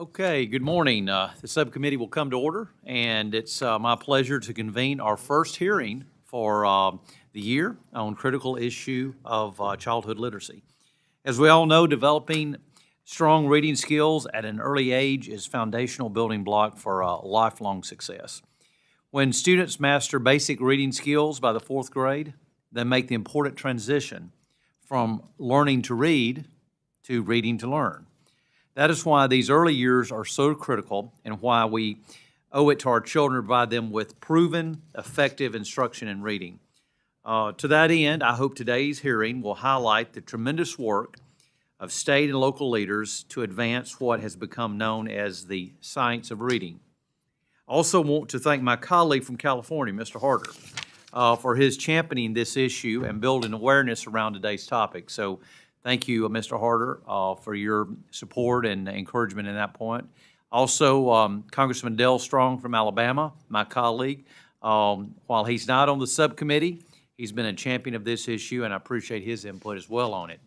Okay, good morning. The subcommittee will come to order, and it's my pleasure to convene our first hearing for the year on critical issue of childhood literacy. As we all know, developing strong reading skills at an early age is foundational building block for lifelong success. When students master basic reading skills by the fourth grade, they make the important transition from learning to read to reading to learn. That is why these early years are so critical and why we owe it to our children to provide them with proven, effective instruction in reading. To that end, I hope today's hearing will highlight the tremendous work of state and local leaders to advance what has become known as the science of reading. I also want to thank my colleague from California, Mr. Harder, for his championing this issue and building awareness around today's topic. So thank you, Mr. Harder, for your support and encouragement in that point. Also, Congressman Dale Strong from Alabama, my colleague, while he's not on the subcommittee, he's been a champion of this issue, and I appreciate his input as well on it.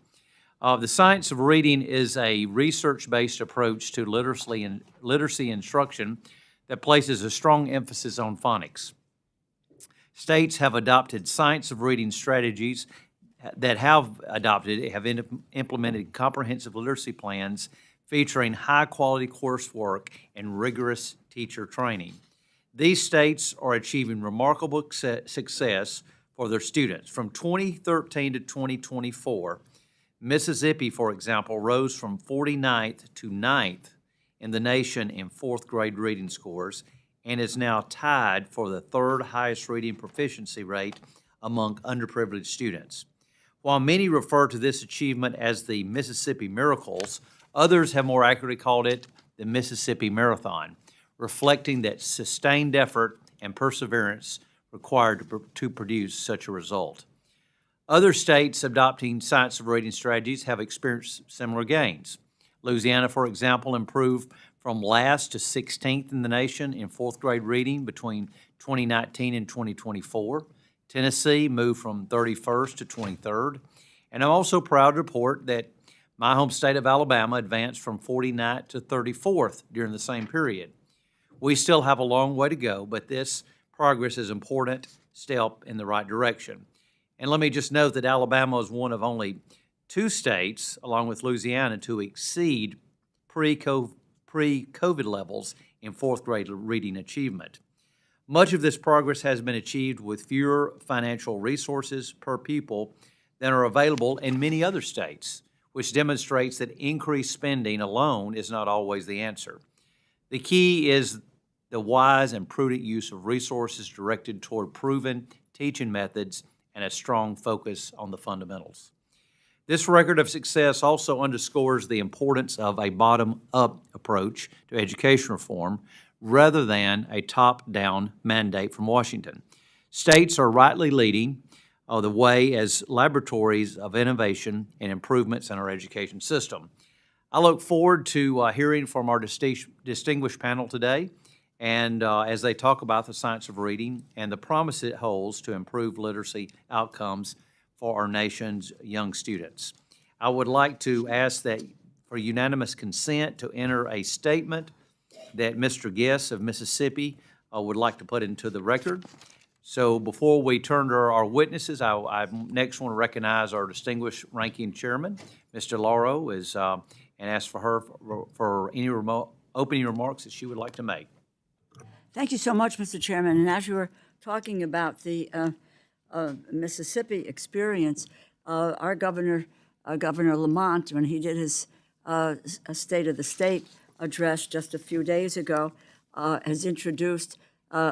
The science of reading is a research-based approach to literacy instruction that places a strong emphasis on phonics. States have adopted science of reading strategies that have implemented comprehensive literacy plans featuring high-quality coursework and rigorous teacher training. These states are achieving remarkable success for their students. From 2013 to 2024, Mississippi, for example, rose from 49th to 9th in the nation in fourth grade reading scores and is now tied for the third highest reading proficiency rate among underprivileged students. While many refer to this achievement as the Mississippi Miracles, others have more accurately called it the Mississippi Marathon, reflecting that sustained effort and perseverance required to produce such a result. Other states adopting science of reading strategies have experienced similar gains. Louisiana, for example, improved from last to 16th in the nation in fourth grade reading between 2019 and 2024. Tennessee moved from 31st to 23rd. And I'm also proud to report that my home state of Alabama advanced from 49th to 34th during the same period. We still have a long way to go, but this progress is an important step in the right direction. And let me just note that Alabama is one of only two states, along with Louisiana, to exceed pre-COVID levels in fourth grade reading achievement. Much of this progress has been achieved with fewer financial resources per pupil than are available in many other states, which demonstrates that increased spending alone is not always the answer. The key is the wise and prudent use of resources directed toward proven teaching methods and a strong focus on the fundamentals. This record of success also underscores the importance of a bottom-up approach to education reform rather than a top-down mandate from Washington. States are rightly leading the way as laboratories of innovation and improvements in our education system. I look forward to hearing from our distinguished panel today and as they talk about the science of reading and the promise it holds to improve literacy outcomes for our nation's young students. I would like to ask that for unanimous consent to enter a statement that Mr. Guess of Mississippi would like to put into the record. So before we turn to our witnesses, I next want to recognize our distinguished ranking chairman, Mr. Lauro, and ask for her for any opening remarks that she would like to make. Thank you so much, Mr. Chairman. And as you were talking about the Mississippi experience, our governor, Governor Lamont, when he did his State of the State address just a few days ago, has introduced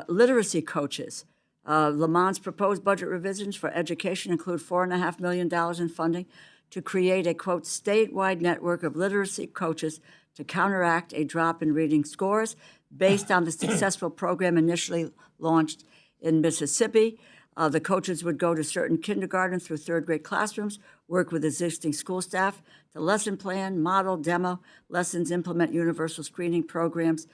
literacy coaches. Lamont's proposed budget revisions for education include $4.5 million in funding to create a, quote, statewide network of literacy coaches to counteract a drop in reading scores based on the successful program initially launched in Mississippi. The coaches would go to certain kindergarten through third grade classrooms, work with existing school staff to lesson plan, model, demo lessons, implement universal screening programs,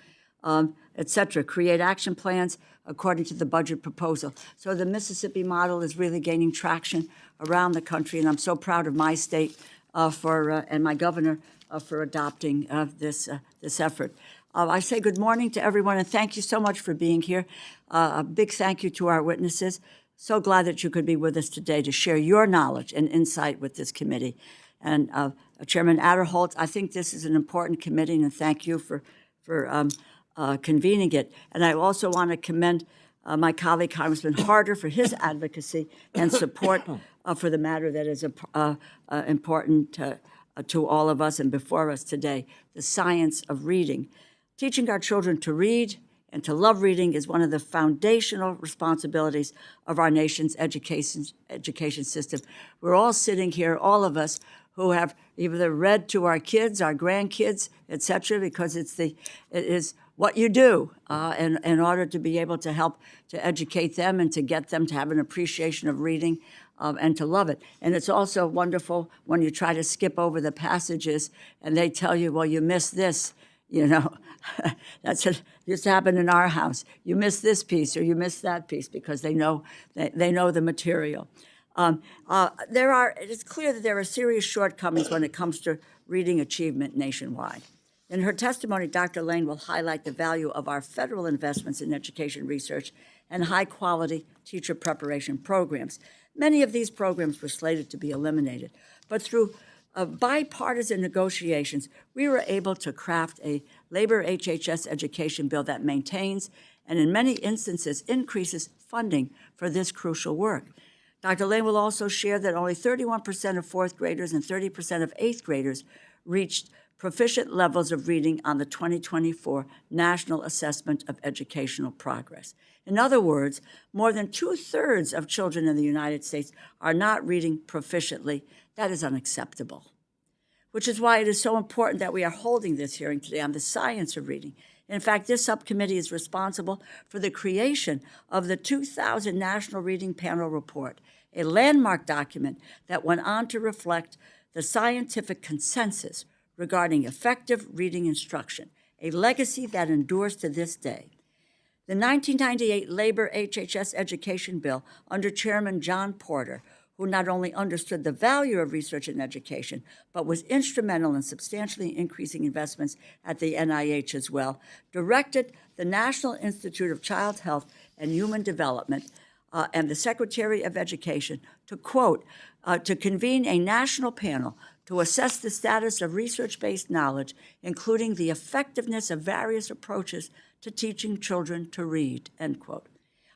et cetera, create action plans according to the budget proposal. So the Mississippi model is really gaining traction around the country, and I'm so proud of my state and my governor for adopting this effort. I say good morning to everyone, and thank you so much for being here. A big thank you to our witnesses. So glad that you could be with us today to share your knowledge and insight with this committee. And Chairman Adderholt, I think this is an important committee, and thank you for convening it. And I also want to commend my colleague, Congressman Harder, for his advocacy and support for the matter that is important to all of us and before us today, the science of reading. Teaching our children to read and to love reading is one of the foundational responsibilities of our nation's education system. We're all sitting here, all of us, who have either read to our kids, our grandkids, et cetera, because it is what you do in order to be able to help to educate them and to get them to have an appreciation of reading and to love it. And it's also wonderful when you try to skip over the passages and they tell you, well, you missed this, you know. That's what used to happen in our house. You missed this piece or you missed that piece because they know the material. It is clear that there are serious shortcomings when it comes to reading achievement nationwide. In her testimony, Dr. Lane will highlight the value of our federal investments in education research and high-quality teacher preparation programs. Many of these programs were slated to be eliminated, but through bipartisan negotiations, we were able to craft a labor HHS education bill that maintains and in many instances increases funding for this crucial work. Dr. Lane will also share that only 31% of fourth graders and 30% of eighth graders reached proficient levels of reading on the 2024 National Assessment of Educational Progress. In other words, more than 2/3 of children in the United States are not reading proficiently. That is unacceptable, which is why it is so important that we are holding this hearing today on the science of reading. In fact, this subcommittee is responsible for the creation of the 2000 National Reading Panel Report, a landmark document that went on to reflect the scientific consensus regarding effective reading instruction, a legacy that endures to this day. The 1998 Labor HHS Education Bill under Chairman John Porter, who not only understood the value of research in education, but was instrumental in substantially increasing investments at the NIH as well, directed the National Institute of Child Health and Human Development and the Secretary of Education to, quote, to convene a national panel to assess the status of research-based knowledge, including the effectiveness of various approaches to teaching children to read, end quote.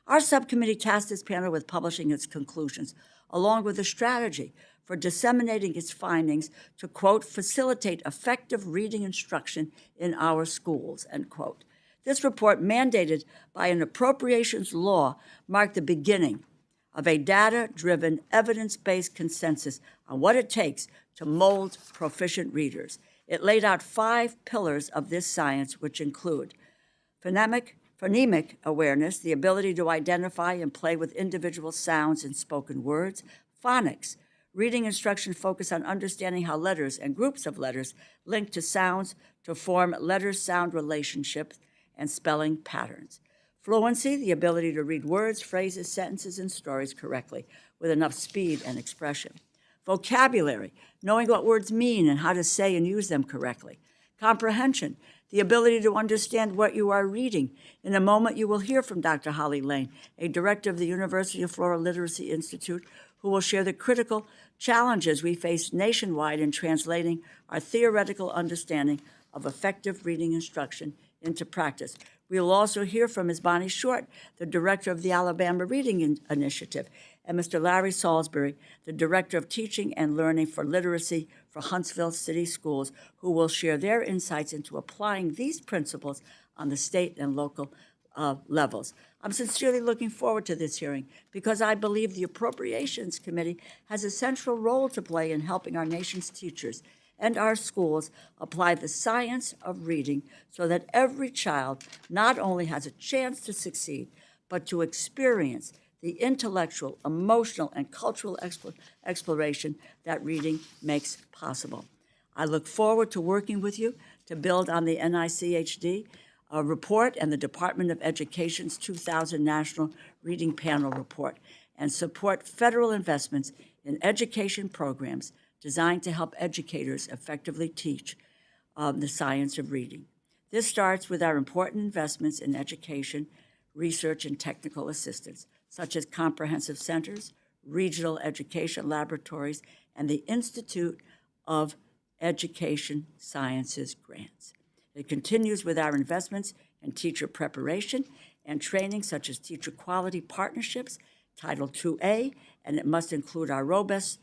Our subcommittee tasked this panel with publishing its conclusions, along with a strategy for disseminating its findings to, quote, facilitate effective reading instruction in our schools, end quote. This report, mandated by an appropriations law, marked the beginning of a data-driven, evidence-based consensus on what it takes to mold proficient readers. It laid out 5 pillars of this science, which include phonemic awareness, the ability to identify and play with individual sounds in spoken words; phonics, reading instruction focused on understanding how letters and groups of letters link to sounds to form letter-sound relationships and spelling patterns; fluency, the ability to read words, phrases, sentences, and stories correctly with enough speed and expression; vocabulary, knowing what words mean and how to say and use them correctly; comprehension, the ability to understand what you are reading. In a moment, you will hear from Dr. Holly Lane, a director of the University of Florida Literacy Institute, who will share the critical challenges we face nationwide in translating our theoretical understanding of effective reading instruction into practice. We will also hear from Ms. Bonnie Short, the director of the Alabama Reading Initiative, and Mr. Larry Salisbury, the director of Teaching and Learning for Literacy for Huntsville City Schools, who will share their insights into applying these principles on the state and local levels. I'm sincerely looking forward to this hearing because I believe the Appropriations Committee has a central role to play in helping our nation's teachers and our schools apply the science of reading so that every child not only has a chance to succeed, but to experience the intellectual, emotional, and cultural exploration that reading makes possible. I look forward to working with you to build on the NICHD report and the Department of Education's 2000 National Reading Panel report and support federal investments in education programs designed to help educators effectively teach the science of reading. This starts with our important investments in education, research, and technical assistance, such as comprehensive centers, regional education laboratories, and the Institute of Education Sciences grants. It continues with our investments in teacher preparation and training, such as teacher quality partnerships, Title IIA, and it must include our robust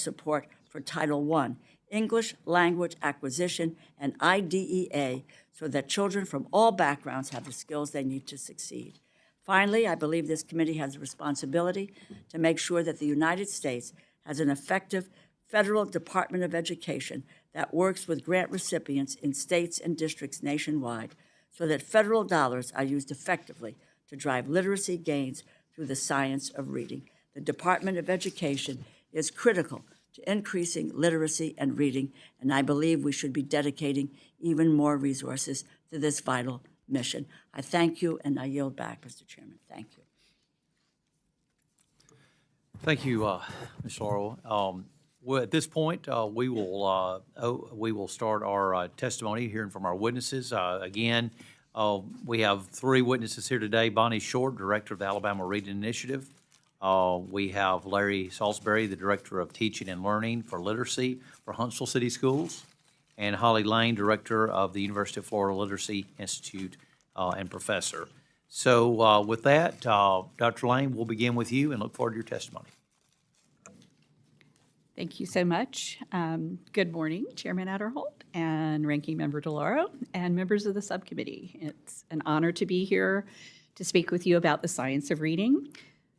support for Title I, English Language Acquisition, and IDEA, so that children from all backgrounds have the skills they need to succeed. Finally, I believe this committee has a responsibility to make sure that the United States has an effective federal Department of Education that works with grant recipients in states and districts nationwide so that federal dollars are used effectively to drive literacy gains through the science of reading. The Department of Education is critical to increasing literacy and reading, and I believe we should be dedicating even more resources to this vital mission. I thank you, and I yield back, Mr. Chairman. Thank you. Thank you, Ms. Laurel. Well, at this point, we will start our testimony, hearing from our witnesses. Again, we have three witnesses here today. Bonnie Short, Director of the Alabama Reading Initiative. We have Larry Salisbury, the Director of Teaching and Learning for Literacy for Huntsville City Schools, and Holly Lane, Director of the University of Florida Literacy Institute and Professor. So with that, Dr. Lane, we'll begin with you and look forward to your testimony. Thank you so much. Good morning, Chairman Adderholt and Ranking Member DeLauro and members of the subcommittee. It's an honor to be here to speak with you about the science of reading,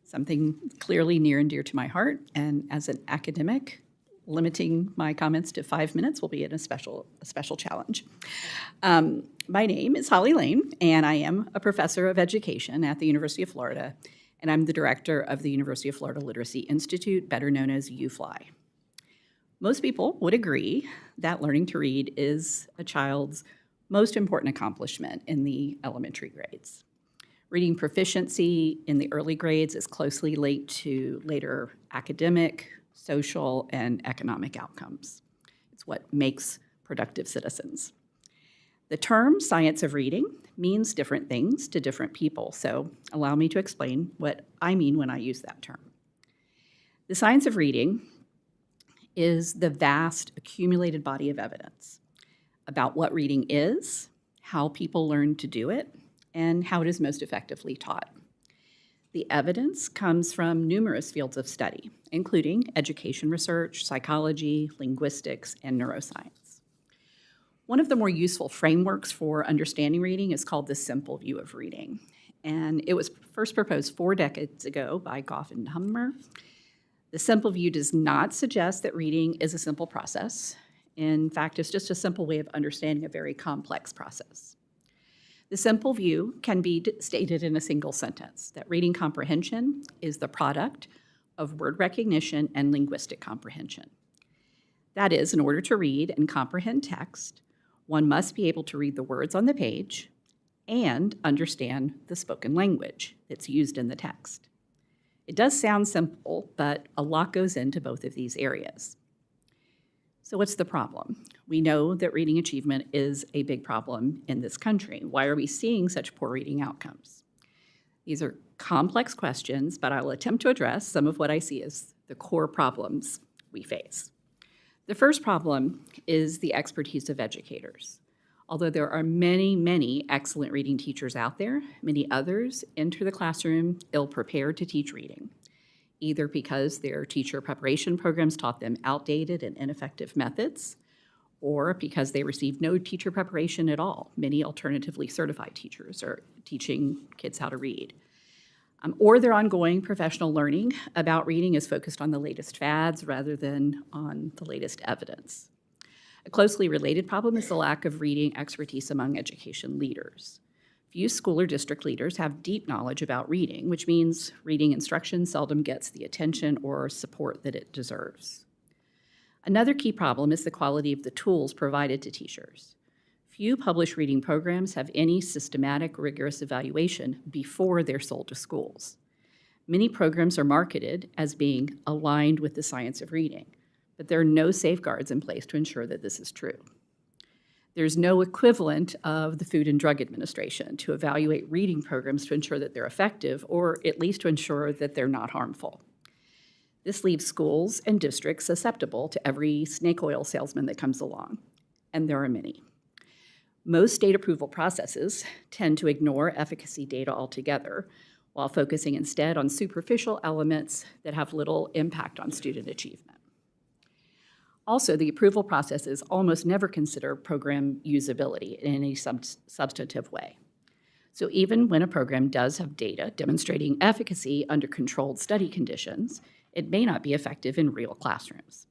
something clearly near and dear to my heart. And as an academic, limiting my comments to 5 minutes will be a special challenge. My name is Holly Lane, and I am a professor of education at the University of Florida, and I'm the director of the University of Florida Literacy Institute, better known as UFLI. Most people would agree that learning to read is a child's most important accomplishment in the elementary grades. Reading proficiency in the early grades is closely linked to later academic, social, and economic outcomes. It's what makes productive citizens. The term science of reading means different things to different people, so allow me to explain what I mean when I use that term. The science of reading is the vast accumulated body of evidence about what reading is, how people learn to do it, and how it is most effectively taught. The evidence comes from numerous fields of study, including education research, psychology, linguistics, and neuroscience. One of the more useful frameworks for understanding reading is called the simple view of reading, and it was first proposed 4 decades ago by Goff and Hummer. The simple view does not suggest that reading is a simple process. In fact, it's just a simple way of understanding a very complex process. The simple view can be stated in a single sentence, that reading comprehension is the product of word recognition and linguistic comprehension. That is, in order to read and comprehend text, one must be able to read the words on the page and understand the spoken language that's used in the text. It does sound simple, but a lot goes into both of these areas. So what's the problem? We know that reading achievement is a big problem in this country. Why are we seeing such poor reading outcomes? These are complex questions, but I'll attempt to address some of what I see as the core problems we face. The first problem is the expertise of educators. Although there are many, many excellent reading teachers out there, many others enter the classroom ill-prepared to teach reading, either because their teacher preparation programs taught them outdated and ineffective methods, or because they received no teacher preparation at all. Many alternatively certified teachers are teaching kids how to read. Or their ongoing professional learning about reading is focused on the latest fads rather than on the latest evidence. A closely related problem is the lack of reading expertise among education leaders. Few school or district leaders have deep knowledge about reading, which means reading instruction seldom gets the attention or support that it deserves. Another key problem is the quality of the tools provided to teachers. Few published reading programs have any systematic, rigorous evaluation before they're sold to schools. Many programs are marketed as being aligned with the science of reading, but there are no safeguards in place to ensure that this is true. There's no equivalent of the Food and Drug Administration to evaluate reading programs to ensure that they're effective, or at least to ensure that they're not harmful. This leaves schools and districts susceptible to every snake oil salesman that comes along, and there are many. Most state approval processes tend to ignore efficacy data altogether, while focusing instead on superficial elements that have little impact on student achievement. Also, the approval processes almost never consider program usability in any substantive way. So even when a program does have data demonstrating efficacy under controlled study conditions, it may not be effective in real classrooms.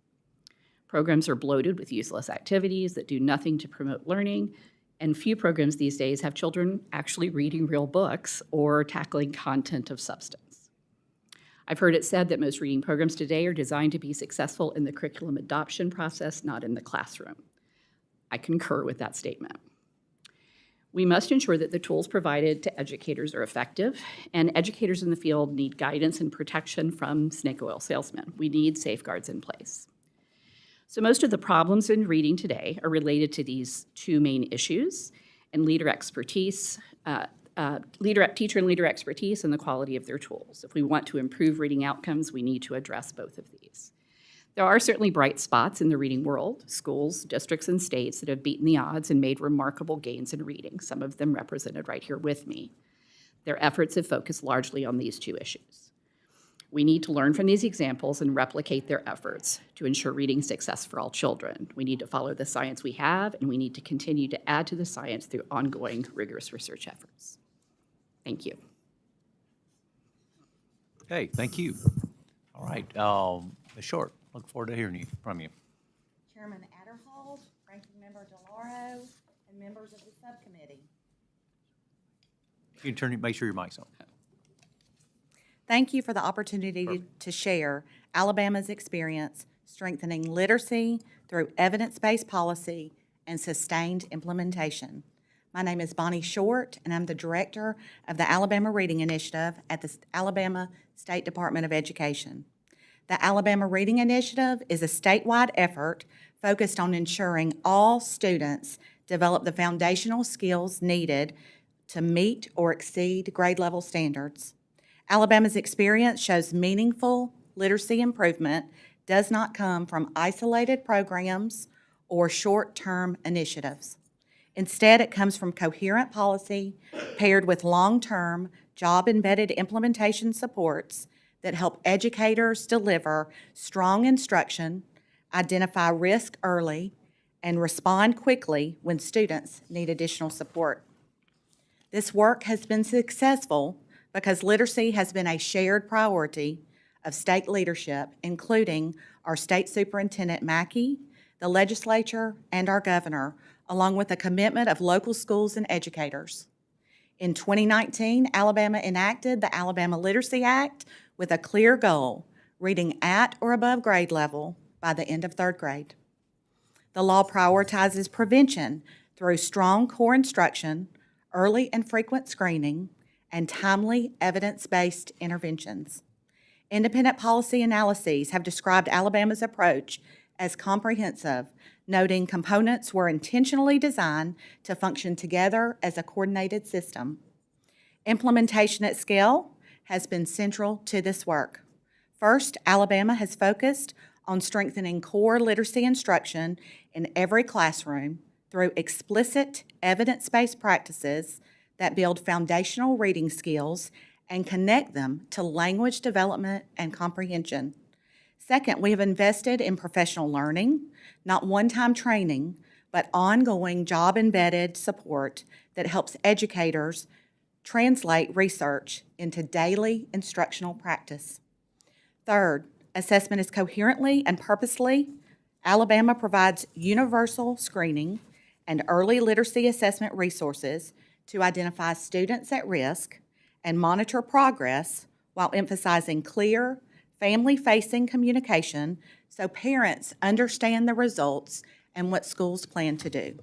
Programs are bloated with useless activities that do nothing to promote learning, and few programs these days have children actually reading real books or tackling content of substance. I've heard it said that most reading programs today are designed to be successful in the curriculum adoption process, not in the classroom. I concur with that statement. We must ensure that the tools provided to educators are effective, and educators in the field need guidance and protection from snake oil salesmen. We need safeguards in place. So most of the problems in reading today are related to these two main issues, and teacher and leader expertise and the quality of their tools. If we want to improve reading outcomes, we need to address both of these. There are certainly bright spots in the reading world, schools, districts, and states that have beaten the odds and made remarkable gains in reading, some of them represented right here with me. Their efforts have focused largely on these two issues. We need to learn from these examples and replicate their efforts to ensure reading success for all children. We need to follow the science we have, and we need to continue to add to the science through ongoing rigorous research efforts. Thank you. Okay, thank you. All right, Ms. Short, look forward to hearing from you. Chairman Adderhold, Ranking Member DeLauro, and members of the subcommittee. You can make sure your mic's on. Thank you for the opportunity to share Alabama's experience strengthening literacy through evidence-based policy and sustained implementation. My name is Bonnie Short, and I'm the director of the Alabama Reading Initiative at the Alabama State Department of Education. The Alabama Reading Initiative is a statewide effort focused on ensuring all students develop the foundational skills needed to meet or exceed grade level standards. Alabama's experience shows meaningful literacy improvement does not come from isolated programs or short-term initiatives. Instead, it comes from coherent policy paired with long-term, job-embedded implementation supports that help educators deliver strong instruction, identify risk early, and respond quickly when students need additional support. This work has been successful because literacy has been a shared priority of state leadership, including our state superintendent, Mackey, the legislature, and our governor, along with the commitment of local schools and educators. In 2019, Alabama enacted the Alabama Literacy Act with a clear goal, reading at or above grade level by the end of third grade. The law prioritizes prevention through strong core instruction, early and frequent screening, and timely evidence-based interventions. Independent policy analyses have described Alabama's approach as comprehensive, noting components were intentionally designed to function together as a coordinated system. Implementation at scale has been central to this work. First, Alabama has focused on strengthening core literacy instruction in every classroom through explicit evidence-based practices that build foundational reading skills and connect them to language development and comprehension. Second, we have invested in professional learning, not one-time training, but ongoing job-embedded support that helps educators translate research into daily instructional practice. Third, assessment is coherently and purposely. Alabama provides universal screening and early literacy assessment resources to identify students at risk and monitor progress while emphasizing clear, family-facing communication so parents understand the results and what schools plan to do.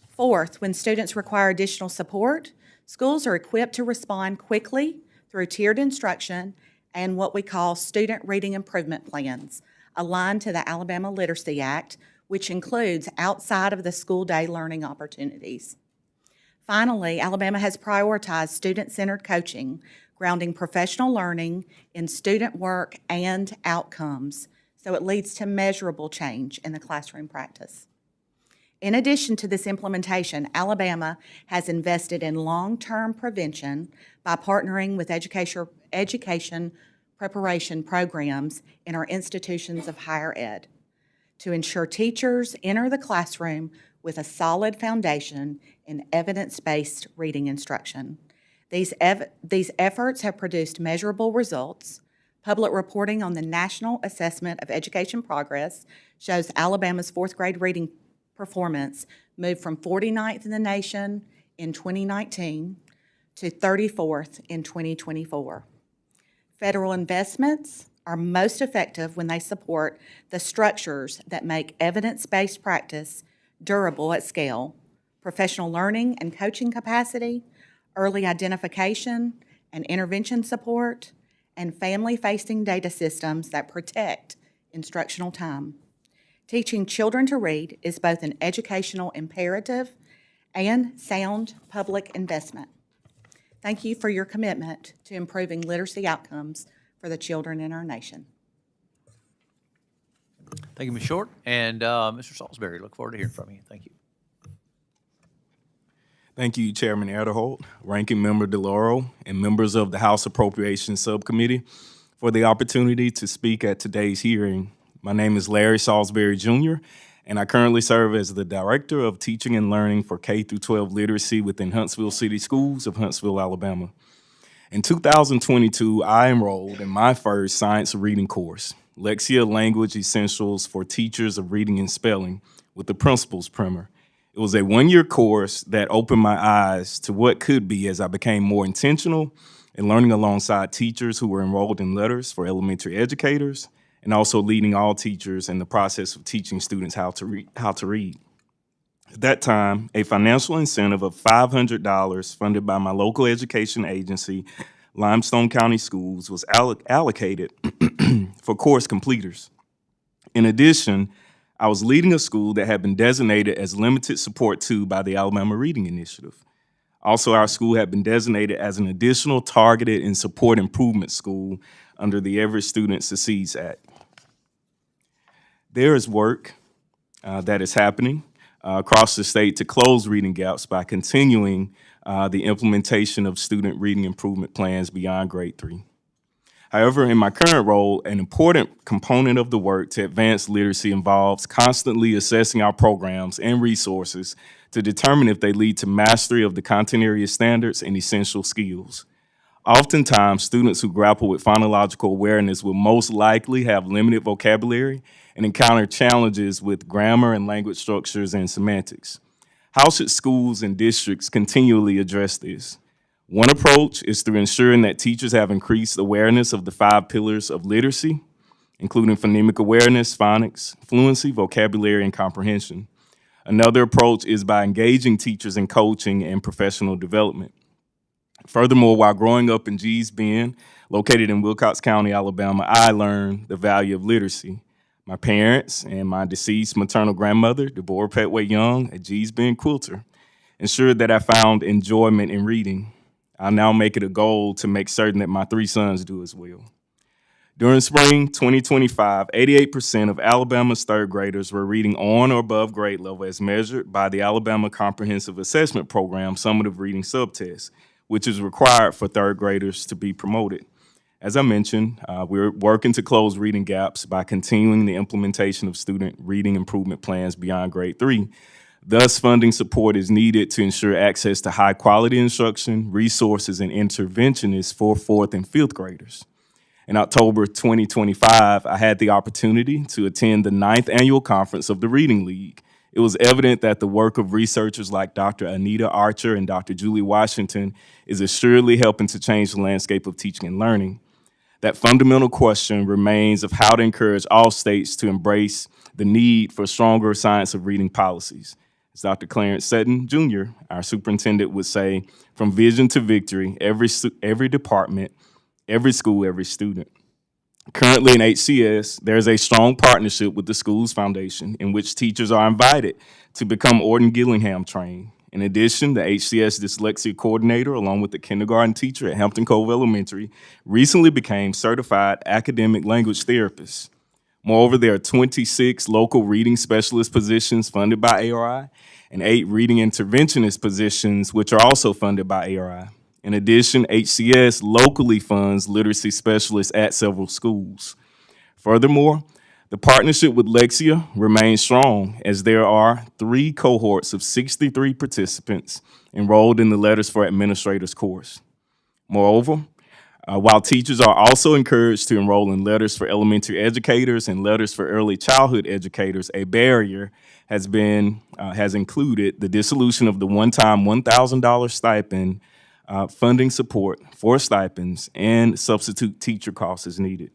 Fourth, when students require additional support, schools are equipped to respond quickly through tiered instruction and what we call student reading improvement plans. aligned to the Alabama Literacy Act, which includes outside of the school day learning opportunities. Finally, Alabama has prioritized student-centered coaching, grounding professional learning in student work and outcomes, so it leads to measurable change in the classroom practice. In addition to this implementation, Alabama has invested in long-term prevention by partnering with education preparation programs in our institutions of higher ed to ensure teachers enter the classroom with a solid foundation in evidence-based reading instruction. These efforts have produced measurable results. Public reporting on the National Assessment of Education Progress shows Alabama's fourth grade reading performance moved from 49th in the nation in 2019 to 34th in 2024. Federal investments are most effective when they support the structures that make evidence-based practice durable at scale: professional learning and coaching capacity, early identification and intervention support, and family-facing data systems that protect instructional time. Teaching children to read is both an educational imperative and sound public investment. Thank you for your commitment to improving literacy outcomes for the children in our nation. Thank you, Ms. Short. And Mr. Salisbury, look forward to hearing from you. Thank you. Thank you, Chairman Adderholt, Ranking Member DeLauro, and members of the House Appropriations Subcommittee for the opportunity to speak at today's hearing. My name is Larry Salisbury, Jr., and I currently serve as the Director of Teaching and Learning for K-12 Literacy within Huntsville City Schools of Huntsville, Alabama. In 2022, I enrolled in my first science reading course, Lexia Language Essentials for Teachers of Reading and Spelling, with the Principles Primer. It was a one-year course that opened my eyes to what could be as I became more intentional in learning alongside teachers who were enrolled in letters for elementary educators, and also leading all teachers in the process of teaching students how to read. At that time, a financial incentive of $500 funded by my local education agency, Limestone County Schools, was allocated for course completers. In addition, I was leading a school that had been designated as Limited Support 2 by the Alabama Reading Initiative. Also, our school had been designated as an additional targeted and support improvement school under the Every Student Succeeds Act. There is work that is happening across the state to close reading gaps by continuing the implementation of student reading improvement plans beyond grade 3. However, in my current role, an important component of the work to advance literacy involves constantly assessing our programs and resources to determine if they lead to mastery of the content area standards and essential skills. Oftentimes, students who grapple with phonological awareness will most likely have limited vocabulary and encounter challenges with grammar and language structures and semantics. How should schools and districts continually address this? One approach is through ensuring that teachers have increased awareness of the 5 pillars of literacy, including phonemic awareness, phonics, fluency, vocabulary, and comprehension. Another approach is by engaging teachers in coaching and professional development. Furthermore, while growing up in Gee's Bend, located in Wilcox County, Alabama, I learned the value of literacy. My parents and my deceased maternal grandmother, Deborah Petway Young, a Gee's Bend quilter, ensured that I found enjoyment in reading. I now make it a goal to make certain that my 3 sons do as well. During spring 2025, 88% of Alabama's third graders were reading on or above grade level as measured by the Alabama Comprehensive Assessment Program Summative Reading Subtest, which is required for third graders to be promoted. As I mentioned, we're working to close reading gaps by continuing the implementation of student reading improvement plans beyond grade 3. Thus, funding support is needed to ensure access to high-quality instruction, resources, and interventionists for 4th and 5th graders. In October 2025, I had the opportunity to attend the 9th annual conference of the Reading League. It was evident that the work of researchers like Dr. Anita Archer and Dr. Julie Washington is assuredly helping to change the landscape of teaching and learning. That fundamental question remains of how to encourage all states to embrace the need for stronger science of reading policies. As Dr. Clarence Sutton, Jr., our superintendent, would say, from vision to victory, every department, every school, every student. Currently in HCS, there is a strong partnership with the school's foundation in which teachers are invited to become Orton Gillingham trained. In addition, the HCS dyslexia coordinator, along with the kindergarten teacher at Hampton Cove Elementary, recently became certified academic language therapists. Moreover, there are 26 local reading specialist positions funded by ARI and 8 reading interventionist positions, which are also funded by ARI. In addition, HCS locally funds literacy specialists at several schools. Furthermore, the partnership with Lexia remains strong as there are 3 cohorts of 63 participants enrolled in the Letters for Administrators course. Moreover, while teachers are also encouraged to enroll in Letters for Elementary Educators and Letters for Early Childhood Educators, a barrier has included the dissolution of the one-time $1,000 stipend funding support for stipends and substitute teacher costs as needed.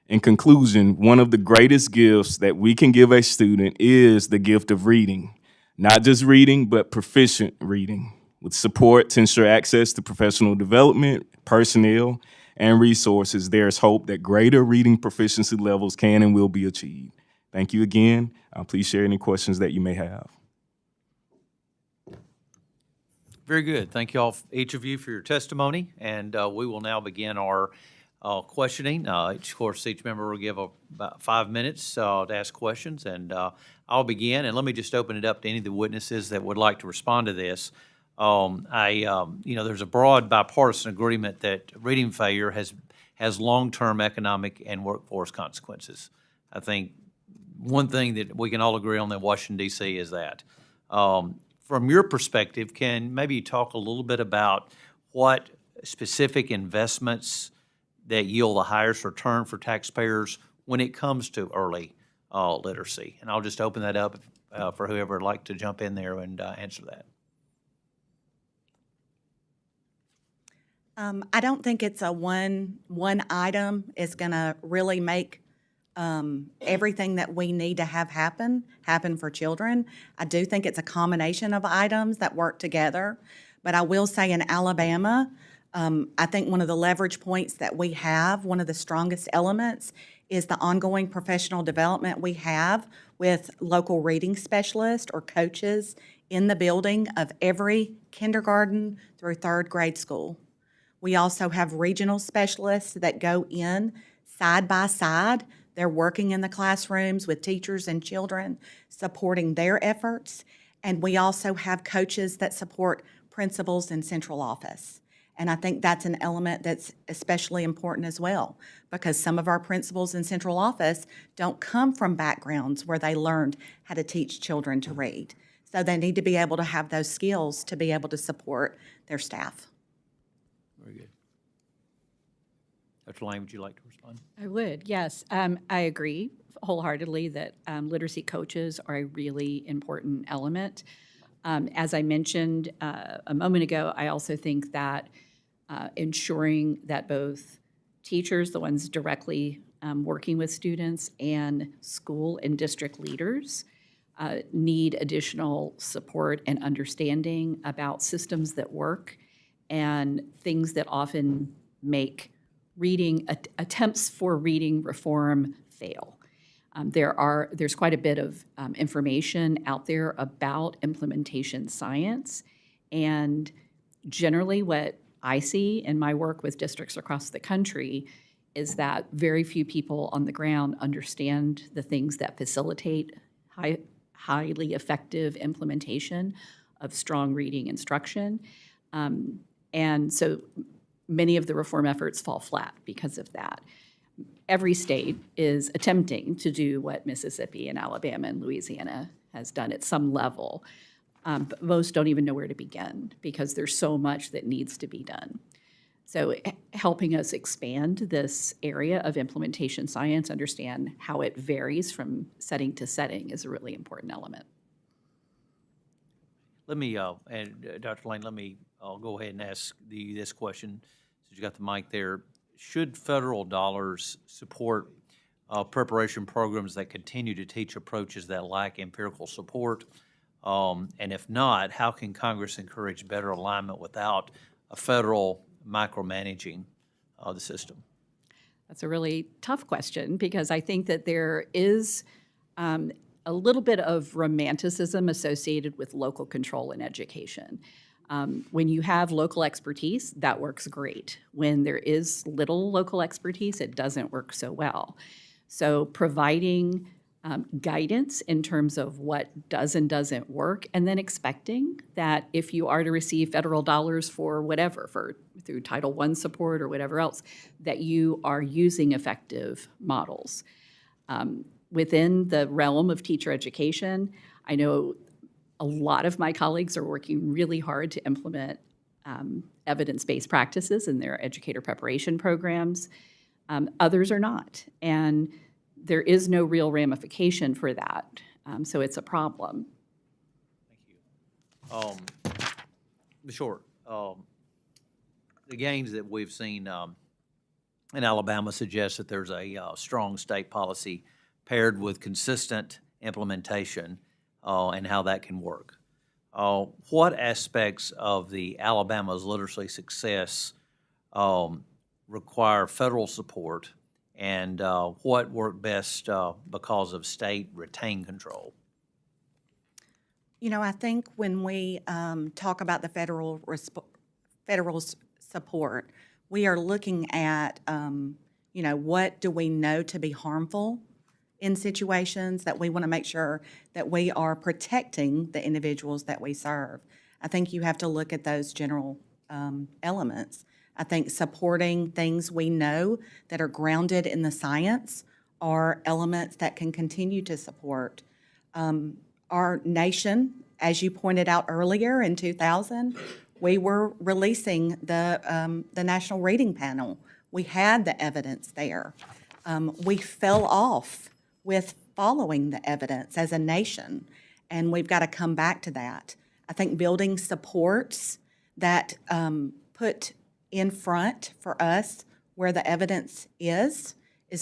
In conclusion, one of the greatest gifts that we can give a student is the gift of reading. Not just reading, but proficient reading. With support to ensure access to professional development, personnel, and resources, there is hope that greater reading proficiency levels can and will be achieved. Thank you again. Please share any questions that you may have. Very good. Thank you all, each of you, for your testimony, and we will now begin our questioning. Of course, each member will give about 5 minutes to ask questions, and I'll begin. And let me just open it up to any of the witnesses that would like to respond to this. There's a broad bipartisan agreement that reading failure has long-term economic and workforce consequences. I think one thing that we can all agree on in Washington, D.C. is that. From your perspective, can maybe you talk a little bit about what specific investments that yield the highest return for taxpayers when it comes to early literacy? And I'll just open that up for whoever would like to jump in there and answer that. I don't think it's a one item is going to really make everything that we need to have happen for children. I do think it's a combination of items that work together. But I will say in Alabama, I think one of the leverage points that we have, one of the strongest elements, is the ongoing professional development we have with local reading specialists or coaches in the building of every kindergarten through 3rd grade school. We also have regional specialists that go in side by side. They're working in the classrooms with teachers and children, supporting their efforts. And we also have coaches that support principals in central office. And I think that's an element that's especially important as well, because some of our principals in central office don't come from backgrounds where they learned how to teach children to read. So they need to be able to have those skills to be able to support their staff. Very good. Dr. Lane, would you like to respond? I would, yes. I agree wholeheartedly that literacy coaches are a really important element. As I mentioned a moment ago, I also think that ensuring that both teachers, the ones directly working with students, and school and district leaders need additional support and understanding about systems that work and things that often make reading attempts for reading reform fail. There's quite a bit of information out there about implementation science, and generally what I see in my work with districts across the country is that very few people on the ground understand the things that facilitate highly effective implementation of strong reading instruction. And so many of the reform efforts fall flat because of that. Every state is attempting to do what Mississippi and Alabama and Louisiana has done at some level, but most don't even know where to begin because there's so much that needs to be done. So helping us expand this area of implementation science, understand how it varies from setting to setting, is a really important element. Let me, and Dr. Lane, I'll go ahead and ask this question, since you got the mic there. Should federal dollars support preparation programs that continue to teach approaches that lack empirical support? And if not, how can Congress encourage better alignment without a federal micromanaging the system? That's a really tough question because I think that there is a little bit of romanticism associated with local control in education. When you have local expertise, that works great. When there is little local expertise, it doesn't work so well. So providing guidance in terms of what does and doesn't work, and then expecting that if you are to receive federal dollars for whatever, through Title I support or whatever else, that you are using effective models. Within the realm of teacher education, I know a lot of my colleagues are working really hard to implement evidence-based practices in their educator preparation programs. Others are not, and there is no real ramification for that, so it's a problem. Thank you. Ms. Short, the gains that we've seen in Alabama suggest that there's a strong state policy paired with consistent implementation and how that can work. What aspects of the Alabama's literacy success require federal support, and what worked best because of state retained control? You know, I think when we talk about the federal support, we are looking at, you know, what do we know to be harmful in situations that we want to make sure that we are protecting the individuals that we serve. I think you have to look at those general elements. I think supporting things we know that are grounded in the science are elements that can continue to support. Our nation, as you pointed out earlier in 2000, we were releasing the National Reading Panel. We had the evidence there. We fell off with following the evidence as a nation, and we've got to come back to that. I think building supports that put in front for us where the evidence is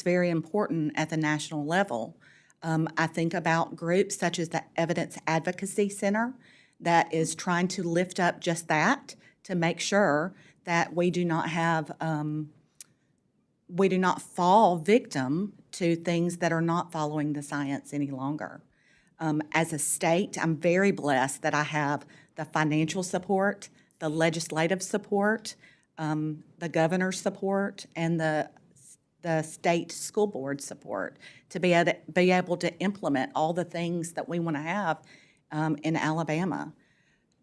very important at the national level. I think about groups such as the Evidence Advocacy Center that is trying to lift up just that to make sure that we do not have, we do not fall victim to things that are not following the science any longer. As a state, I'm very blessed that I have the financial support, the legislative support, the governor's support, and the state school board support to be able to implement all the things that we want to have in Alabama.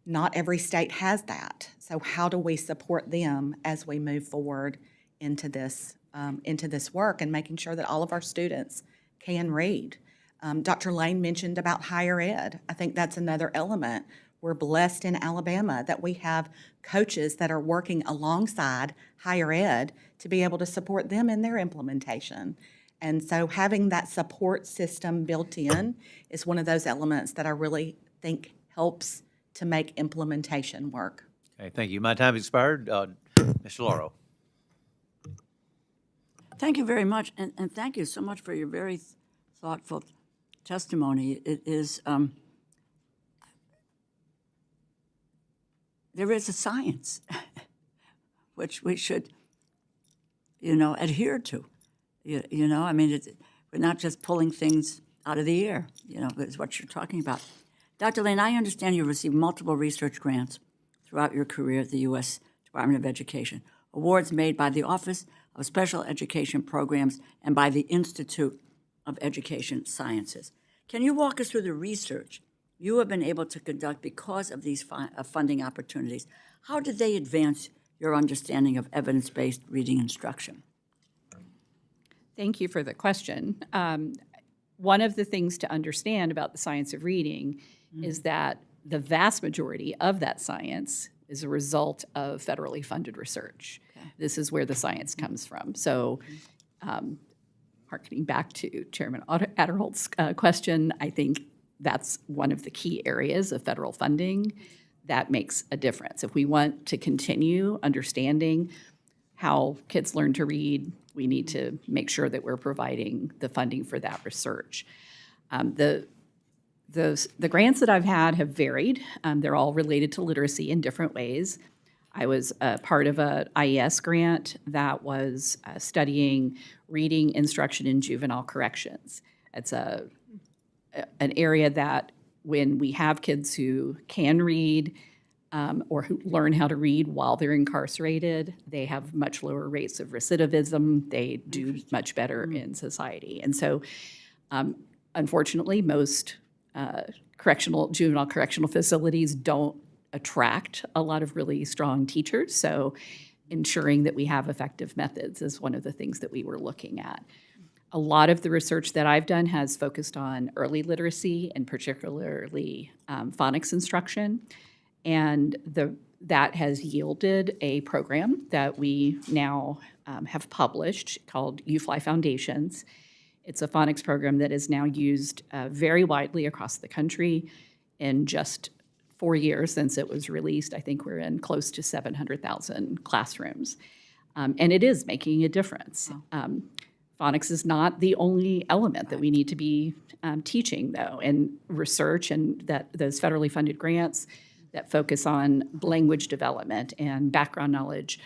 Not every state has that. So how do we support them as we move forward into this work and making sure that all of our students can read? Dr. Lane mentioned about higher ed. I think that's another element. We're blessed in Alabama that we have coaches that are working alongside higher ed to be able to support them in their implementation. And so having that support system built in is one of those elements that I really think helps to make implementation work. Okay, thank you. My time expired. Mr. Lauro. Thank you very much, and thank you so much for your very thoughtful testimony. It is, there is a science which we should, adhere to. I mean, we're not just pulling things out of the air, is what you're talking about. Dr. Lane, I understand you received multiple research grants throughout your career at the U.S. Department of Education, awards made by the Office of Special Education Programs and by the Institute of Education Sciences. Can you walk us through the research you have been able to conduct because of these funding opportunities? How did they advance your understanding of evidence-based reading instruction? Thank you for the question. One of the things to understand about the science of reading is that the vast majority of that science is a result of federally funded research. Okay. This is where the science comes from. So, harkening back to Chairman Adderholt's question, I think that's one of the key areas of federal funding that makes a difference. If we want to continue understanding how kids learn to read, we need to make sure that we're providing the funding for that research. The grants that I've had have varied. They're all related to literacy in different ways. I was a part of a IES grant that was studying reading instruction in juvenile corrections. It's an area that when we have kids who can read or who learn how to read while they're incarcerated, they have much lower rates of recidivism. They do much better in society. And so, unfortunately, most juvenile correctional facilities don't attract a lot of really strong teachers. So ensuring that we have effective methods is one of the things that we were looking at. A lot of the research that I've done has focused on early literacy and particularly phonics instruction. And that has yielded a program that we now have published called UFly Foundations. It's a phonics program that is now used very widely across the country. In just 4 years since it was released, I think we're in close to 700,000 classrooms. And it is making a difference. Phonics is not the only element that we need to be teaching, though, and research and that those federally funded grants that focus on language development and background knowledge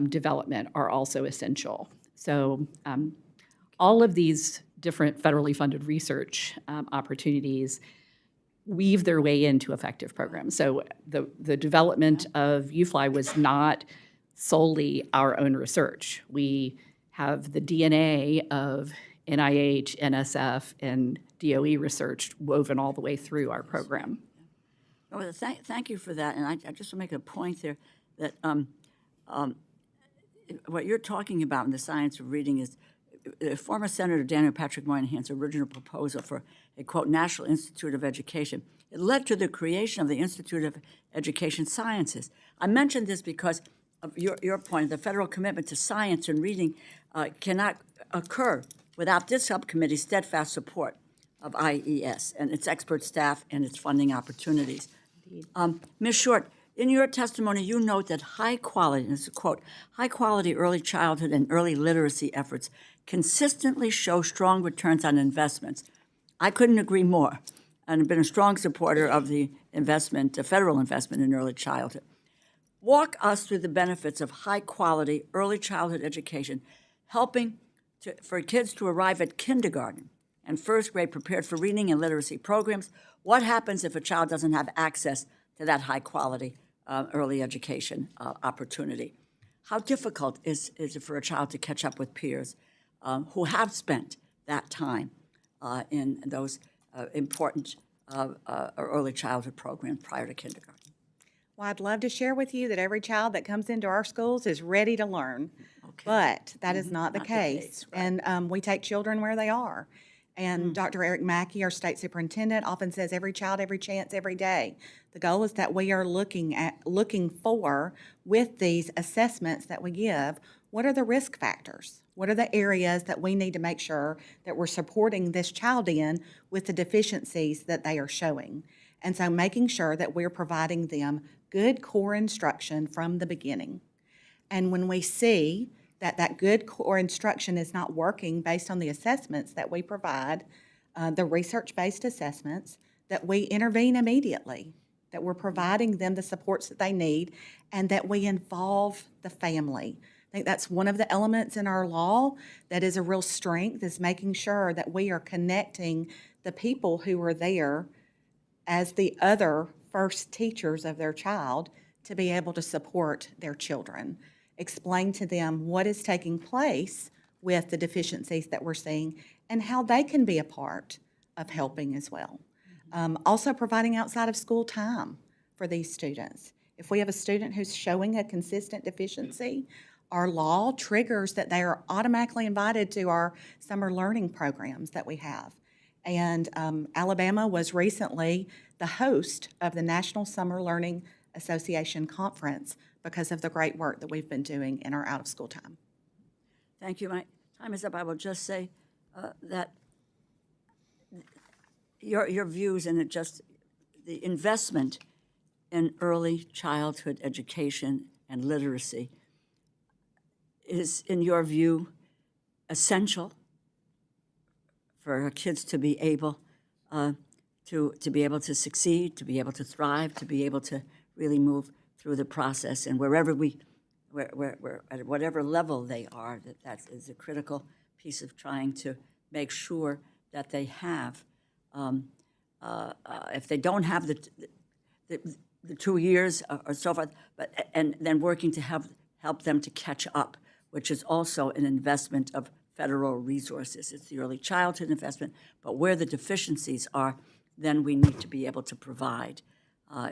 development are also essential. So all of these different federally funded research opportunities weave their way into effective programs. So the development of UFly was not solely our own research. We have the DNA of NIH, NSF, and DOE research woven all the way through our program. Well, thank you for that. And I just want to make a point there that what you're talking about in the science of reading is former Senator Daniel Patrick Moynihan's original proposal for a, quote, National Institute of Education. It led to the creation of the Institute of Education Sciences. I mentioned this because of your point. The federal commitment to science and reading cannot occur without this subcommittee's steadfast support of IES and its expert staff and its funding opportunities. Ms. Short, in your testimony, you note that high quality, and this is a quote, high quality early childhood and early literacy efforts consistently show strong returns on investments. I couldn't agree more, and have been a strong supporter of the investment, federal investment in early childhood. Walk us through the benefits of high quality early childhood education, helping for kids to arrive at kindergarten and first grade prepared for reading and literacy programs. What happens if a child doesn't have access to that high quality early education opportunity? How difficult is it for a child to catch up with peers who have spent that time in those important early childhood programs prior to kindergarten? Well, I'd love to share with you that every child that comes into our schools is ready to learn, but that is not the case. Right. And we take children where they are. And Dr. Eric Mackey, our state superintendent, often says every child, every chance, every day. The goal is that we are looking for, with these assessments that we give, what are the risk factors? What are the areas that we need to make sure that we're supporting this child in with the deficiencies that they are showing? And so making sure that we're providing them good core instruction from the beginning. And when we see that that good core instruction is not working based on the assessments that we provide, the research-based assessments, that we intervene immediately, that we're providing them the supports that they need, and that we involve the family. I think that's one of the elements in our law that is a real strength, is making sure that we are connecting the people who are there as the other first teachers of their child to be able to support their children. Explain to them what is taking place with the deficiencies that we're seeing and how they can be a part of helping as well. Also providing outside of school time for these students. If we have a student who's showing a consistent deficiency, our law triggers that they are automatically invited to our summer learning programs that we have. And Alabama was recently the host of the National Summer Learning Association Conference because of the great work that we've been doing in our out-of-school time. Thank you. My time is up. I will just say that your views and the investment in early childhood education and literacy is, in your view, essential for our kids to be able to be able to succeed, to be able to thrive, to be able to really move through the process, and wherever where at whatever level they are, that is a critical piece of trying to make sure that they have, if they don't have the 2 years or so forth, and then working to help them to catch up, which is also an investment of federal resources. It's the early childhood investment, but where the deficiencies are, then we need to be able to provide.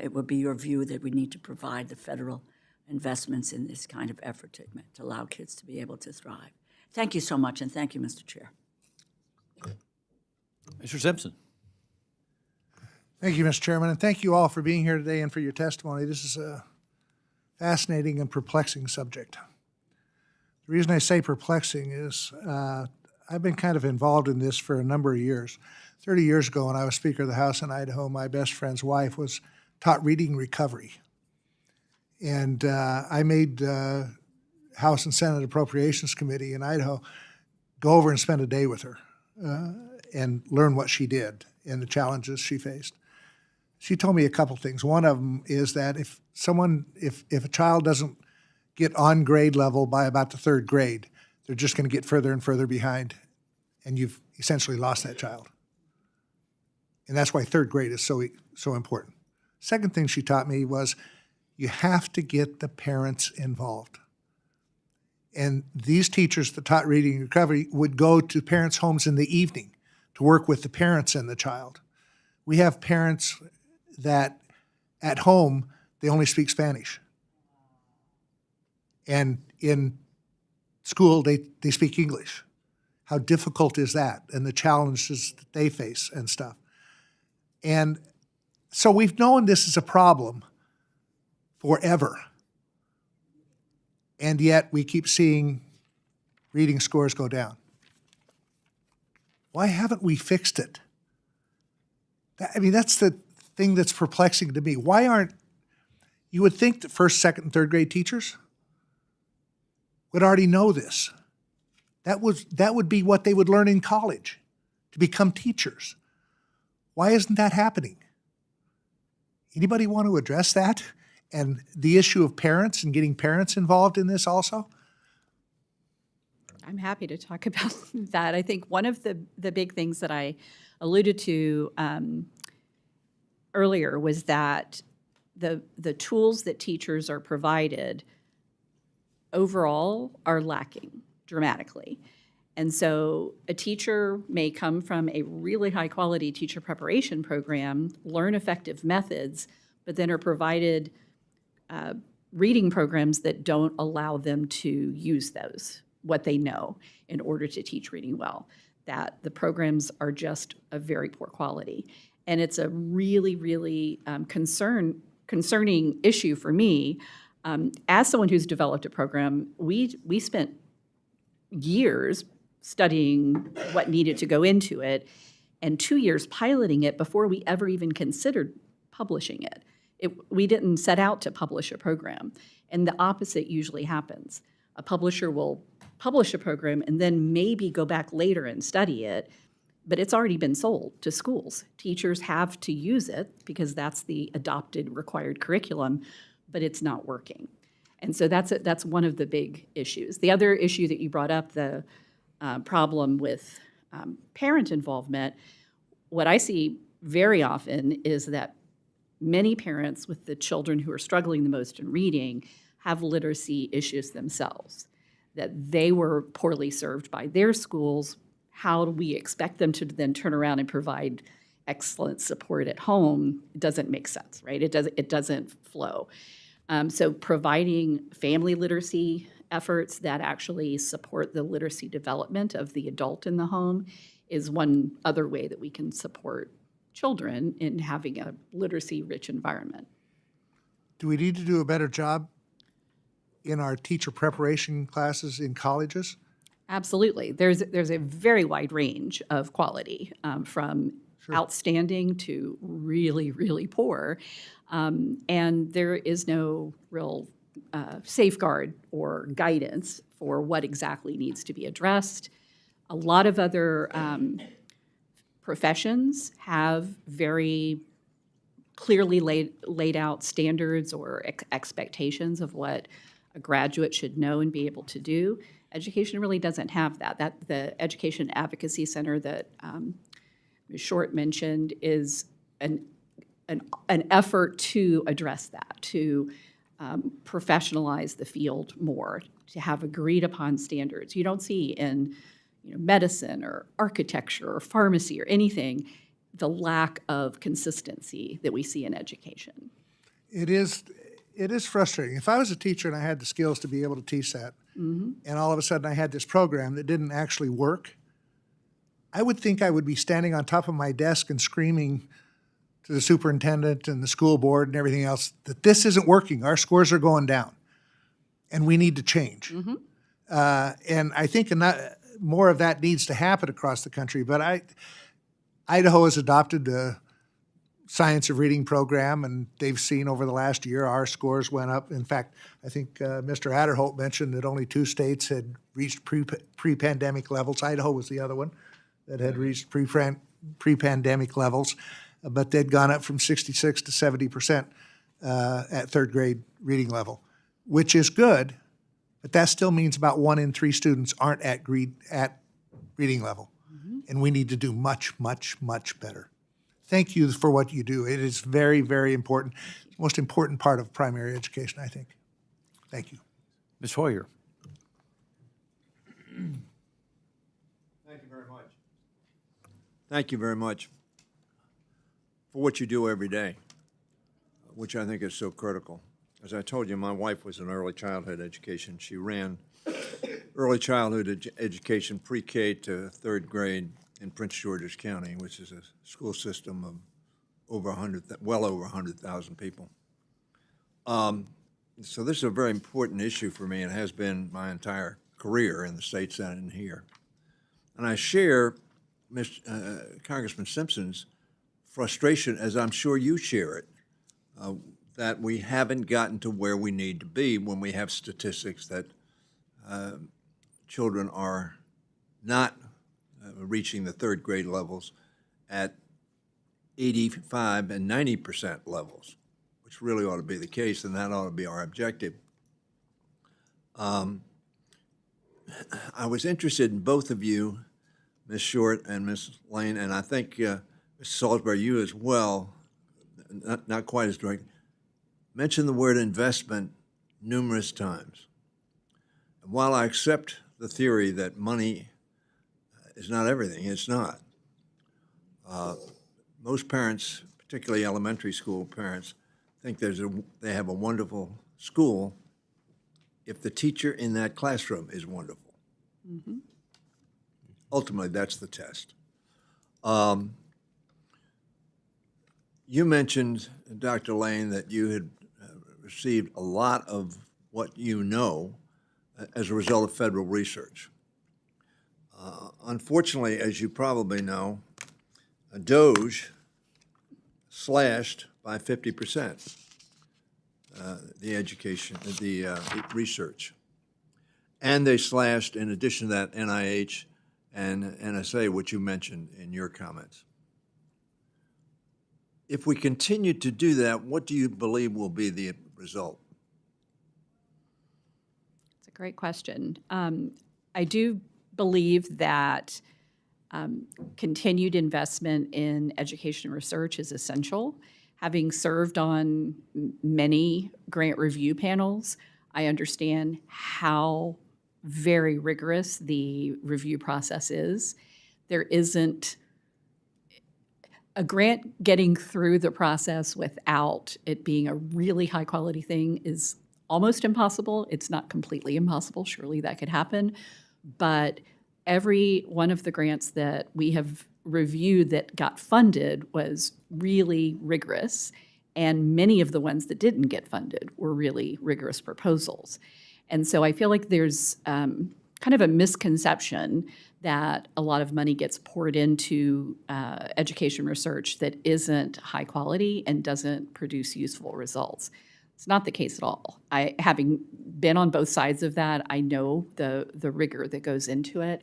It would be your view that we need to provide the federal investments in this kind of effort to allow kids to be able to thrive. Thank you so much, and thank you, Mr. Chair. Mr. Simpson. Thank you, Mr. Chairman, and thank you all for being here today and for your testimony. This is a fascinating and perplexing subject. The reason I say perplexing is I've been kind of involved in this for a number of years. 30 years ago, when I was Speaker of the House in Idaho, my best friend's wife was taught reading recovery. And I made House and Senate Appropriations Committee in Idaho go over and spend a day with her and learn what she did and the challenges she faced. She told me a couple things. One of them is that if a child doesn't get on grade level by about the third grade, they're just going to get further and further behind, and you've essentially lost that child. And that's why third grade is so important. Second thing she taught me was you have to get the parents involved. And these teachers that taught reading and recovery would go to parents' homes in the evening to work with the parents and the child. We have parents that at home, they only speak Spanish. And in school, they speak English. How difficult is that? And the challenges that they face and stuff. And so we've known this is a problem forever. And yet we keep seeing reading scores go down. Why haven't we fixed it? That's the thing that's perplexing to me. Why aren't, you would think that first, second, and third grade teachers would already know this. That would be what they would learn in college to become teachers. Why isn't that happening? Anybody want to address that? And the issue of parents and getting parents involved in this also? I'm happy to talk about that. I think one of the big things that I alluded to earlier was that the tools that teachers are provided overall are lacking dramatically. And so a teacher may come from a really high-quality teacher preparation program, learn effective methods, but then are provided reading programs that don't allow them to use those, what they know, in order to teach reading well. That the programs are just of very poor quality. And it's a really, really concerning issue for me. As someone who's developed a program, we spent years studying what needed to go into it and 2 years piloting it before we ever even considered publishing it. We didn't set out to publish a program, and the opposite usually happens. A publisher will publish a program and then maybe go back later and study it, but it's already been sold to schools. Teachers have to use it because that's the adopted required curriculum, but it's not working. And so that's one of the big issues. The other issue that you brought up, the problem with parent involvement, what I see very often is that many parents with the children who are struggling the most in reading have literacy issues themselves, that they were poorly served by their schools. How do we expect them to then turn around and provide excellent support at home? It doesn't make sense, right? It doesn't flow. So providing family literacy efforts that actually support the literacy development of the adult in the home is one other way that we can support children in having a literacy-rich environment. Do we need to do a better job in our teacher preparation classes in colleges? Absolutely. There's a very wide range of quality, from outstanding to really, really poor. And there is no real safeguard or guidance for what exactly needs to be addressed. A lot of other professions have very clearly laid out standards or expectations of what a graduate should know and be able to do. Education really doesn't have that. The Education Advocacy Center that Ms. Short mentioned is an effort to address that, to professionalize the field more, to have agreed upon standards. You don't see in medicine or architecture or pharmacy or anything the lack of consistency that we see in education. It is frustrating. If I was a teacher and I had the skills to be able to teach that, and all of a sudden I had this program that didn't actually work, I would think I would be standing on top of my desk and screaming to the superintendent and the school board and everything else that this isn't working. Our scores are going down, and we need to change. And I think more of that needs to happen across the country. But Idaho has adopted the Science of Reading program, and they've seen over the last year our scores went up. In fact, I think Mr. Adderholt mentioned that only 2 states had reached pre-pandemic levels. Idaho was the other one that had reached pre-pandemic levels, but they'd gone up from 66 to 70% at third grade reading level, which is good, but that still means about 1 in 3 students aren't at reading level. And we need to do much, much, much better. Thank you for what you do. It is very, very important. It's the most important part of primary education, I think. Thank you. Ms. Hoyer. Thank you very much. Thank you very much for what you do every day, which I think is so critical. As I told you, my wife was in early childhood education. She ran early childhood education pre-K to third grade in Prince George's County, which is a school system of well over 100,000 people. So this is a very important issue for me and has been my entire career in the state senate and here. And I share Congressman Simpson's frustration, as I'm sure you share it, that we haven't gotten to where we need to be when we have statistics that children are not reaching the third grade levels at 85 and 90% levels, which really ought to be the case, and that ought to be our objective. I was interested in both of you, Ms. Short and Ms. Lane, and I think Ms. Salisbury, you as well, not quite as direct, mentioned the word investment numerous times. And while I accept the theory that money is not everything, it's not. Most parents, particularly elementary school parents, think they have a wonderful school if the teacher in that classroom is wonderful. Ultimately, that's the test. You mentioned, Dr. Lane, that you had received a lot of what you know as a result of federal research. Unfortunately, as you probably know, DOGE slashed by 50% the research. And they slashed, in addition to that, NIH and NSA, which you mentioned in your comments. If we continue to do that, what do you believe will be the result? It's a great question. I do believe that continued investment in education research is essential. Having served on many grant review panels, I understand how very rigorous the review process is. There isn't a grant getting through the process without it being a really high quality thing is almost impossible. It's not completely impossible. Surely that could happen. But every one of the grants that we have reviewed that got funded was really rigorous, and many of the ones that didn't get funded were really rigorous proposals. And so I feel like there's kind of a misconception that a lot of money gets poured into education research that isn't high quality and doesn't produce useful results. It's not the case at all. Having been on both sides of that, I know the rigor that goes into it.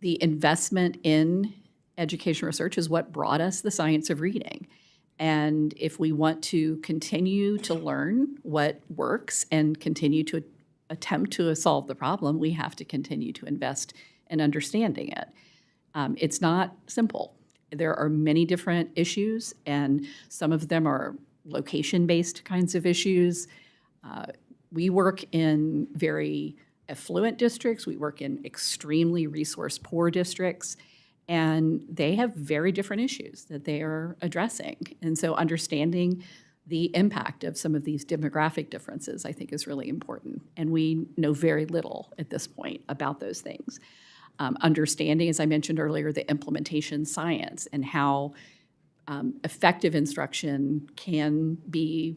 The investment in education research is what brought us the science of reading. And if we want to continue to learn what works and continue to attempt to solve the problem, we have to continue to invest in understanding it. It's not simple. There are many different issues, and some of them are location-based kinds of issues. We work in very affluent districts. We work in extremely resource-poor districts, and they have very different issues that they are addressing. And so understanding the impact of some of these demographic differences, I think, is really important. And we know very little at this point about those things. Understanding, as I mentioned earlier, the implementation science and how effective instruction can be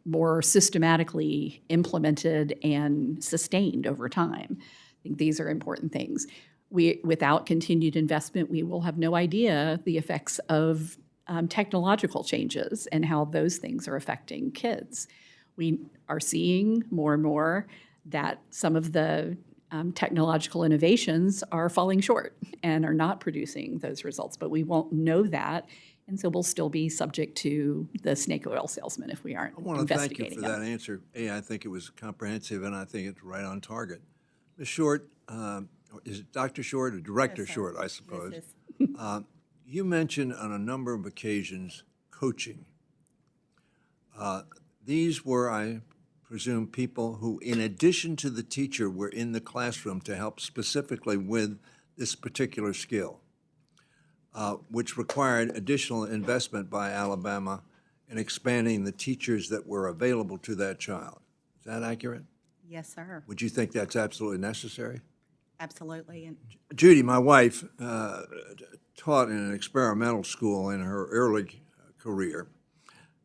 more systematically implemented and sustained over time. I think these are important things. Without continued investment, we will have no idea the effects of technological changes and how those things are affecting kids. We are seeing more and more that some of the technological innovations are falling short and are not producing those results, but we won't know that, and so we'll still be subject to the snake oil salesman if we aren't I want to thank you investigating for that them. answer. I think it was comprehensive, and I think it's right on target. Ms. Short, is it Dr. Short or Director Yes, sir. Short, I suppose? Mrs. You mentioned on a number of occasions coaching. These were, I presume, people who, in addition to the teacher, were in the classroom to help specifically with this particular skill, which required additional investment by Alabama in expanding the teachers that were available to that child. Is that accurate? Yes, sir. Would you think that's absolutely necessary? Absolutely. And Judy, my wife, taught in an experimental school in her early career,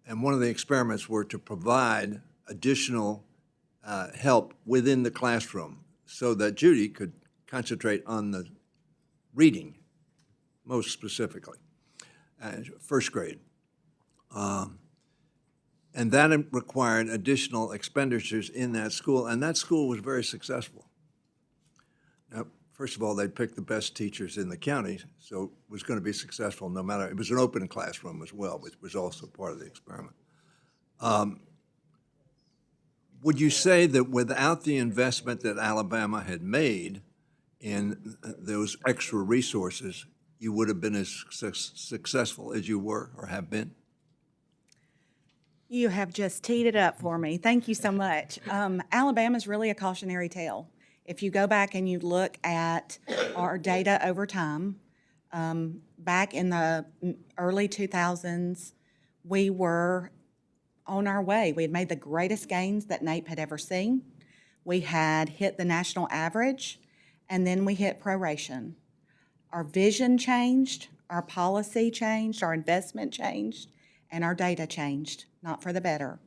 and one of the experiments were to provide additional help within the classroom so that Judy could concentrate on the reading, most specifically, first grade. And that required additional expenditures in that school, and that school was very successful. Now, first of all, they picked the best teachers in the county, so it was going to be successful no matter, it was an open classroom as well, which was also part of the experiment. Would you say that without the investment that Alabama had made in those extra resources, you would have been as successful as you were or have been? you have just teed it up for me. Thank you so much. Alabama's really a cautionary tale. If you go back and you look at our data over time, back in the early 2000s, we were on our way. We had made the greatest gains that NAEP had ever seen. We had hit the national average, and then we hit proration. Our vision changed, our policy changed, our investment changed, and our data changed, not for the better.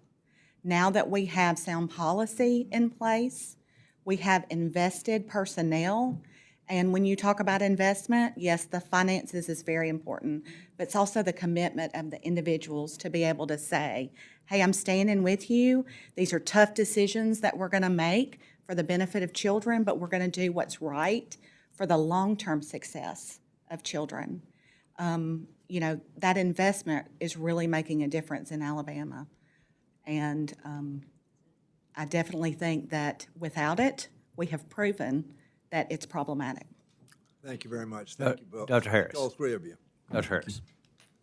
Now that we have sound policy in place, we have invested personnel, and when you talk about investment, yes, the finances is very important, but it's also the commitment of the individuals to be able to say, hey, I'm standing with you. These are tough decisions that we're going to make for the benefit of children, but we're going to do what's right for the long-term success of children. You know, that investment is really making a difference in Alabama. And I definitely think that without it, we have proven that it's problematic. Thank you very much. Thank you, Bill. Dr. Harris. All three of you. Dr. Harris.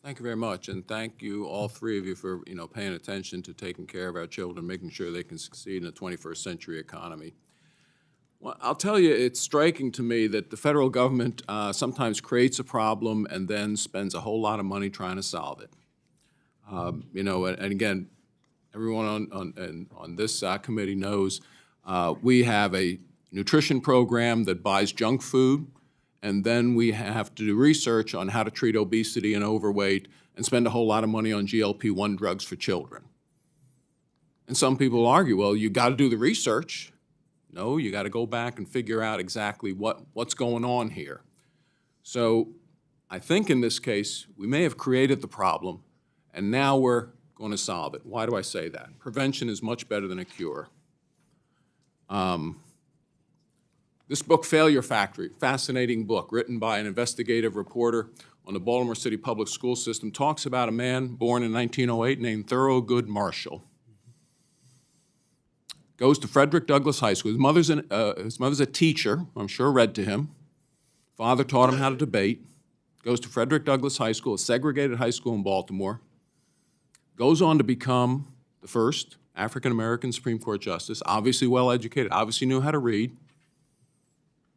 Thank you very much, and thank you, all three of you, for, paying attention to taking care of our children, making sure they can succeed in the 21st century economy. Well, I'll tell you, it's striking to me that the federal government sometimes creates a problem and then spends a whole lot of money trying to solve it. And again, everyone on this committee knows we have a nutrition program that buys junk food, and then we have to do research on how to treat obesity and overweight and spend a whole lot of money on GLP-1 drugs for children. And some people argue, well, you got to do the research. No, you got to go back and figure out exactly what's going on here. So I think in this case, we may have created the problem, and now we're going to solve it. Why do I say that? Prevention is much better than a cure. This book, Failure Factory, fascinating book written by an investigative reporter on the Baltimore City public school system, talks about a man born in 1908 named Thurgood Marshall. Goes to Frederick Douglass High School. His mother's a teacher, I'm sure read to him. Father taught him how to debate. Goes to Frederick Douglass High School, a segregated high school in Baltimore. Goes on to become the first African-American Supreme Court justice, obviously well-educated, obviously knew how to read.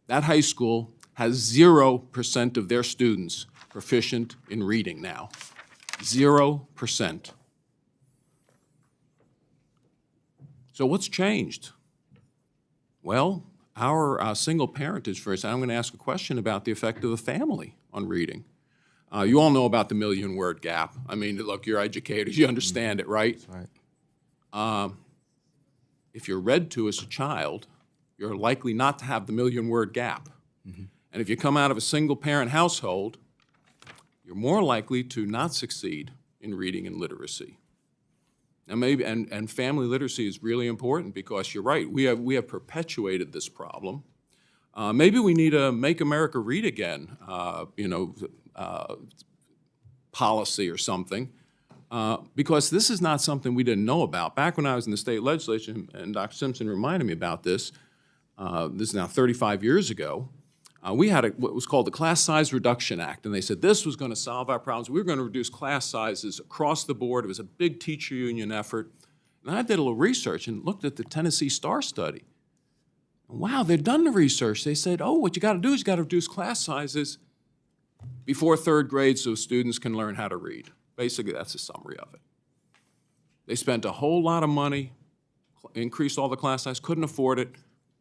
That high school has 0% of their students proficient in reading now. 0%. So what's changed? Well, our single parentage first. I'm going to ask a question about the effect of the family on reading. You all know about the million-word gap. I mean, look, you're educators, you understand it, right? That's right. If you're read to as a child, you're likely not to have the million-word gap. And if you come out of a single-parent household, you're more likely to not succeed in reading and literacy. Now maybe, and family literacy is really important because you're right, we have perpetuated this problem. Maybe we need a Make America Read Again, policy or something, because this is not something we didn't know about. Back when I was in the state legislature, and Dr. Simpson reminded me about this, this is now 35 years ago, we had what was called the Class Size Reduction Act, and they said this was going to solve our problems. We were going to reduce class sizes across the board. It was a big teacher union effort. And I did a little research and looked at the Tennessee STAR study. Wow, they'd done the research. They said, oh, what you got to do is you got to reduce class sizes before third grade so students can learn how to read. Basically, that's a summary of it. They spent a whole lot of money, increased all the class size, couldn't afford it.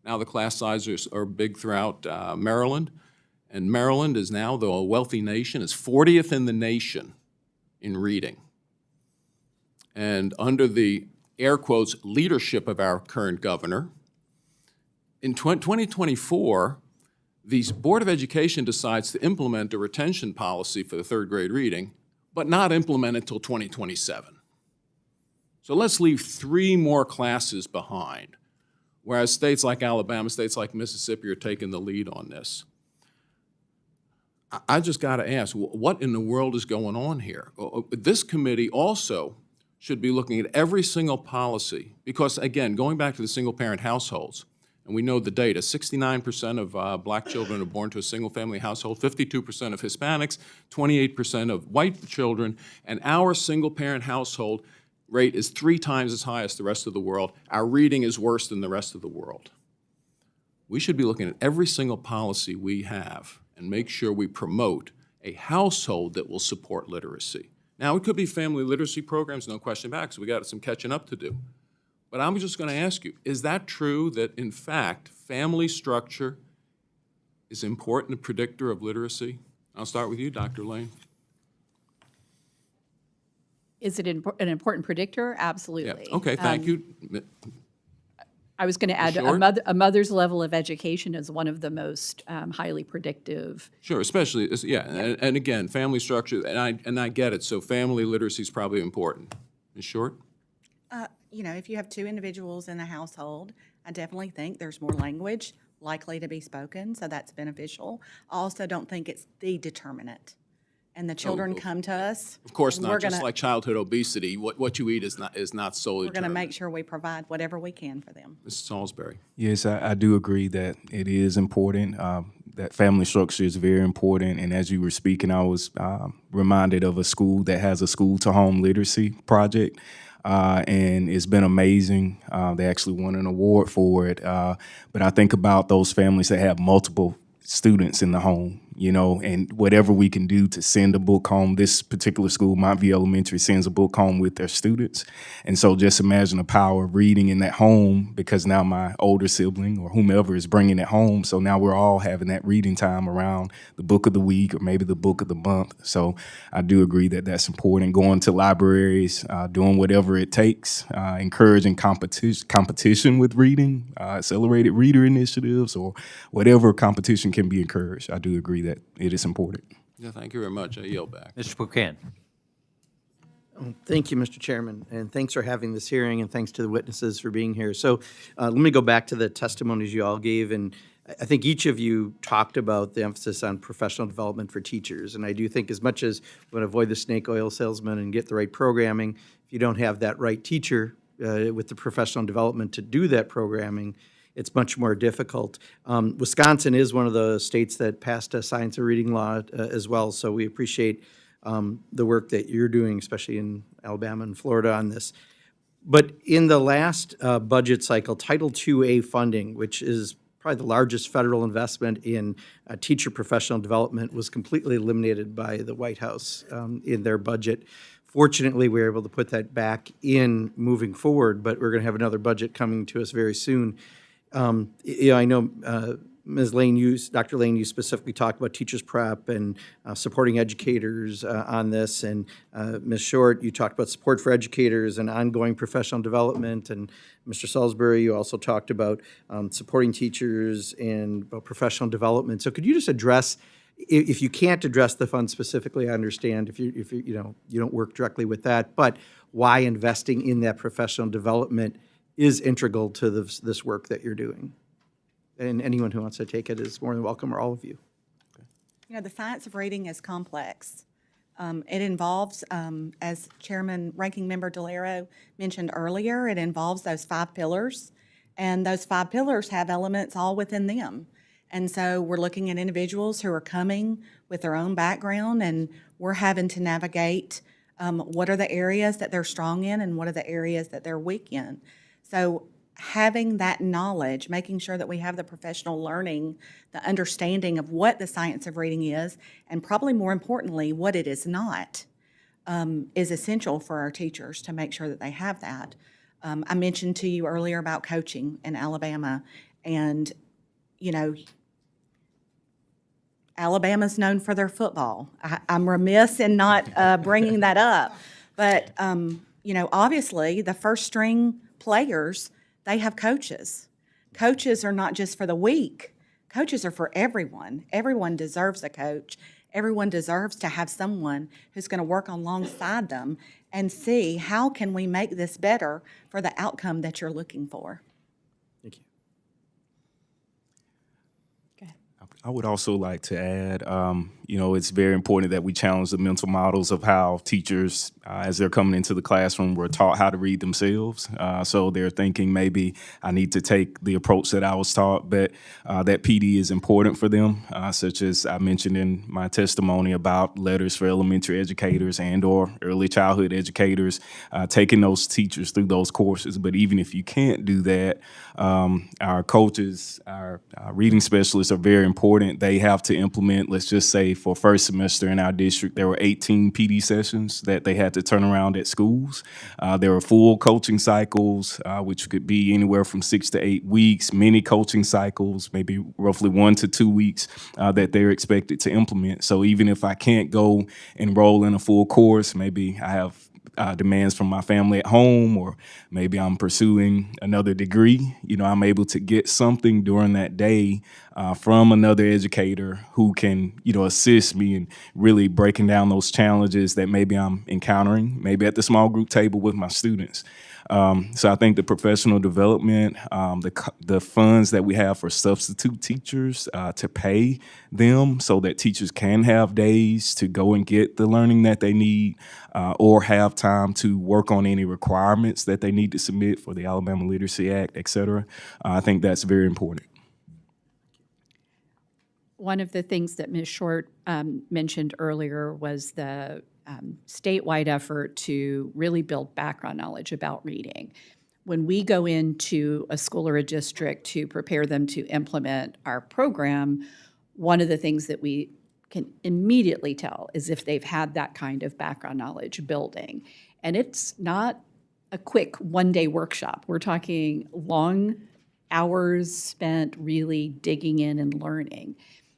Now the class sizes are big throughout Maryland, and Maryland is now, though a wealthy nation, is 40th in the nation in reading. And under the, air quotes, leadership of our current governor, in 2024, the Board of Education decides to implement a retention policy for the third grade reading, but not implement it until 2027. So let's leave 3 more classes behind. Whereas states like Alabama, states like Mississippi are taking the lead on this. I just got to ask, what in the world is going on here? This committee also should be looking at every single policy because, again, going back to the single-parent households, and we know the data, 69% of black children are born to a single-family household, 52% of Hispanics, 28% of white children, and our single-parent household rate is 3 times as high as the rest of the world. Our reading is worse than the rest of the world. We should be looking at every single policy we have and make sure we promote a household that will support literacy. Now, it could be family literacy programs, no question about it, because we got some catching up to do. But I'm just going to ask you, is that true that, in fact, family structure is an important predictor of literacy? I'll start with you, Dr. Lane. Is it an important predictor? Absolutely. Yeah. Okay, thank you. I was going to add Sure. a mother's level of education is one of the most highly predictive. Sure, especially, and again, family structure, and I get it, so family literacy is probably important. Ms. Short? If you have 2 individuals in a household, I definitely think there's more language likely to be spoken, so that's beneficial. I also don't think it's the determinant. And the children come to us. Of course and not, we're just gonna- like childhood obesity, what you eat is not solely We're going to determined. make sure we provide whatever we can for them. Mrs. Salisbury? Yes, I do agree that it is important. That family structure is very important. And as you were speaking, I was reminded of a school that has a school-to-home literacy project. And it's been amazing. They actually won an award for it. But I think about those families that have multiple students in the home, and whatever we can do to send a book home. This particular school, Montview Elementary, sends a book home with their students. And so just imagine the power of reading in that home, because now my older sibling or whomever is bringing it home. So now we're all having that reading time around the book of the week or maybe the book of the month. So I do agree that that's important. Going to libraries, doing whatever it takes, encouraging competition with reading, accelerated reader initiatives, or whatever competition can be encouraged. I do agree that it is important. Yeah, thank you very much. I yield back. Mr. Buchanan. Thank you, Mr. Chairman, and thanks for having this hearing, and thanks to the witnesses for being here. So let me go back to the testimonies you all gave, and I think each of you talked about the emphasis on professional development for teachers. And I do think as much as we want to avoid the snake oil salesman and get the right programming, if you don't have that right teacher with the professional development to do that programming, it's much more difficult. Wisconsin is one of the states that passed a science of reading law as well, so we appreciate the work that you're doing, especially in Alabama and Florida on this. But in the last budget cycle, Title IIA funding, which is probably the largest federal investment in teacher professional development, was completely eliminated by the White House in their budget. Fortunately, we were able to put that back in moving forward, but we're going to have another budget coming to us very soon. I know Ms. Lane, Dr. Lane, you specifically talked about teachers prep and supporting educators on this, and Ms. Short, you talked about support for educators and ongoing professional development, and Mr. Salisbury, you also talked about supporting teachers and about professional development. So could you just address, if you can't address the fund specifically, I understand if you don't work directly with that, but why investing in that professional development is integral to this work that you're doing? And anyone who wants to take it is more than welcome, or all of you. You know, the science of reading is complex. It involves, as Ranking Member DeLaro mentioned earlier, it involves those 5 pillars, and those 5 pillars have elements all within them. And so we're looking at individuals who are coming with their own background, and we're having to navigate what are the areas that they're strong in and what are the areas that they're weak in. So having that knowledge, making sure that we have the professional learning, the understanding of what the science of reading is, and probably more importantly, what it is not, is essential for our teachers to make sure that they have that. I mentioned to you earlier about coaching in Alabama, and, you know, Alabama's known for their football. I'm remiss in not bringing that up. But, you know, obviously, the first string players, they have coaches. Coaches are not just for the weak. Coaches are for everyone. Everyone deserves a coach. Everyone deserves to have someone who's going to work alongside them and see how can we make this better for the outcome that you're looking for. Thank you. I would also like to add, it's very important that we challenge the mental models of how teachers, as they're coming into the classroom, were taught how to read themselves. So they're thinking maybe I need to take the approach that I was taught, but that PD is important for them, such as I mentioned in my testimony about letters for elementary educators and or early childhood educators, taking those teachers through those courses. But even if you can't do that, our coaches, our reading specialists are very important. They have to implement, let's just say for first semester in our district, there were 18 PD sessions that they had to turn around at schools. There were full coaching cycles, which could be anywhere from 6 to 8 weeks, mini coaching cycles, maybe roughly 1 to 2 weeks that they're expected to implement. So even if I can't go enroll in a full course, maybe I have demands from my family at home, or maybe I'm pursuing another degree, I'm able to get something during that day from another educator who can, assist me in really breaking down those challenges that maybe I'm encountering, maybe at the small group table with my students. So I think the professional development, the funds that we have for substitute teachers to pay them so that teachers can have days to go and get the learning that they need, or have time to work on any requirements that they need to submit for the Alabama Literacy Act, et cetera. I think that's very important. One of the things that Ms. Short mentioned earlier was the statewide effort to really build background knowledge about reading. When we go into a school or a district to prepare them to implement our program, one of the things that we can immediately tell is if they've had that kind of background knowledge building. And it's not a quick one-day workshop. We're talking long hours spent really digging in and learning.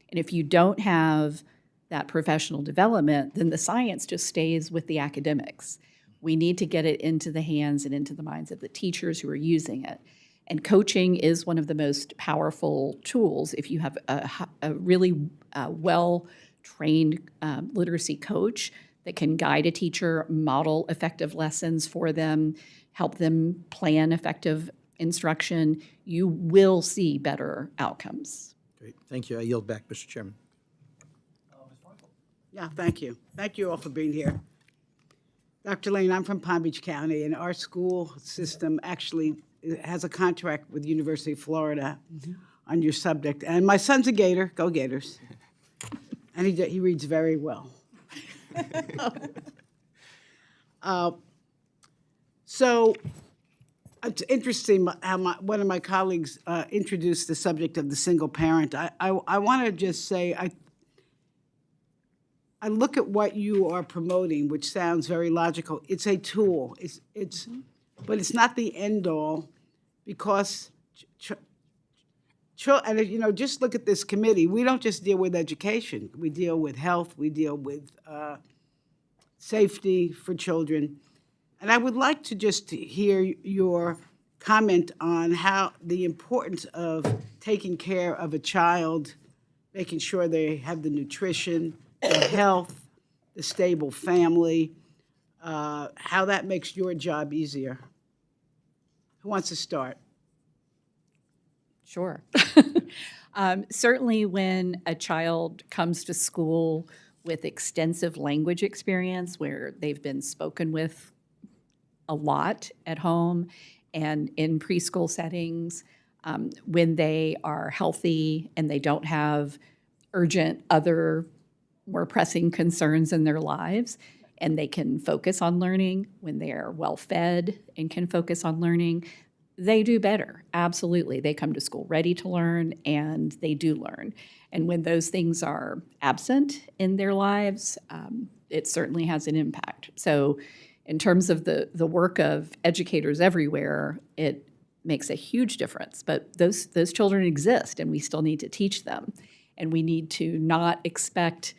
And if you don't have that professional development, then the science just stays with the academics. We need to get it into the hands and into the minds of the teachers who are using it. And coaching is one of the most powerful tools. If you have a really well-trained literacy coach that can guide a teacher, model effective lessons for them, help them plan effective instruction, you will see better outcomes. Great, thank you. I yield back, Mr. Chairman. Yeah, thank you. Thank you all for being here. Dr. Lane, I'm from Palm Beach County, and our school system actually has a contract with University of Florida on your subject. And my son's a Gator, go Gators. And he reads very well. So it's interesting how one of my colleagues introduced the subject of the single parent. I want to just say, I look at what you are promoting, which sounds very logical. It's a tool. But it's not the end all, because and you know, just look at this committee. We don't just deal with education. We deal with health. We deal with safety for children. And I would like to just hear your comment on how the importance of taking care of a child, making sure they have the nutrition, the health, the stable family, how that makes your job easier. Who wants to start? Sure. Certainly when a child comes to school with extensive language experience, where they've been spoken with a lot at home and in preschool settings, when they are healthy and they don't have urgent other more pressing concerns in their lives, and they can focus on learning, when they are well fed and can focus on learning, they do better. Absolutely. They come to school ready to learn, and they do learn. And when those things are absent in their lives, it certainly has an impact. So in terms of the work of educators everywhere, it makes a huge difference. But those children exist, and we still need to teach them. And we need to not expect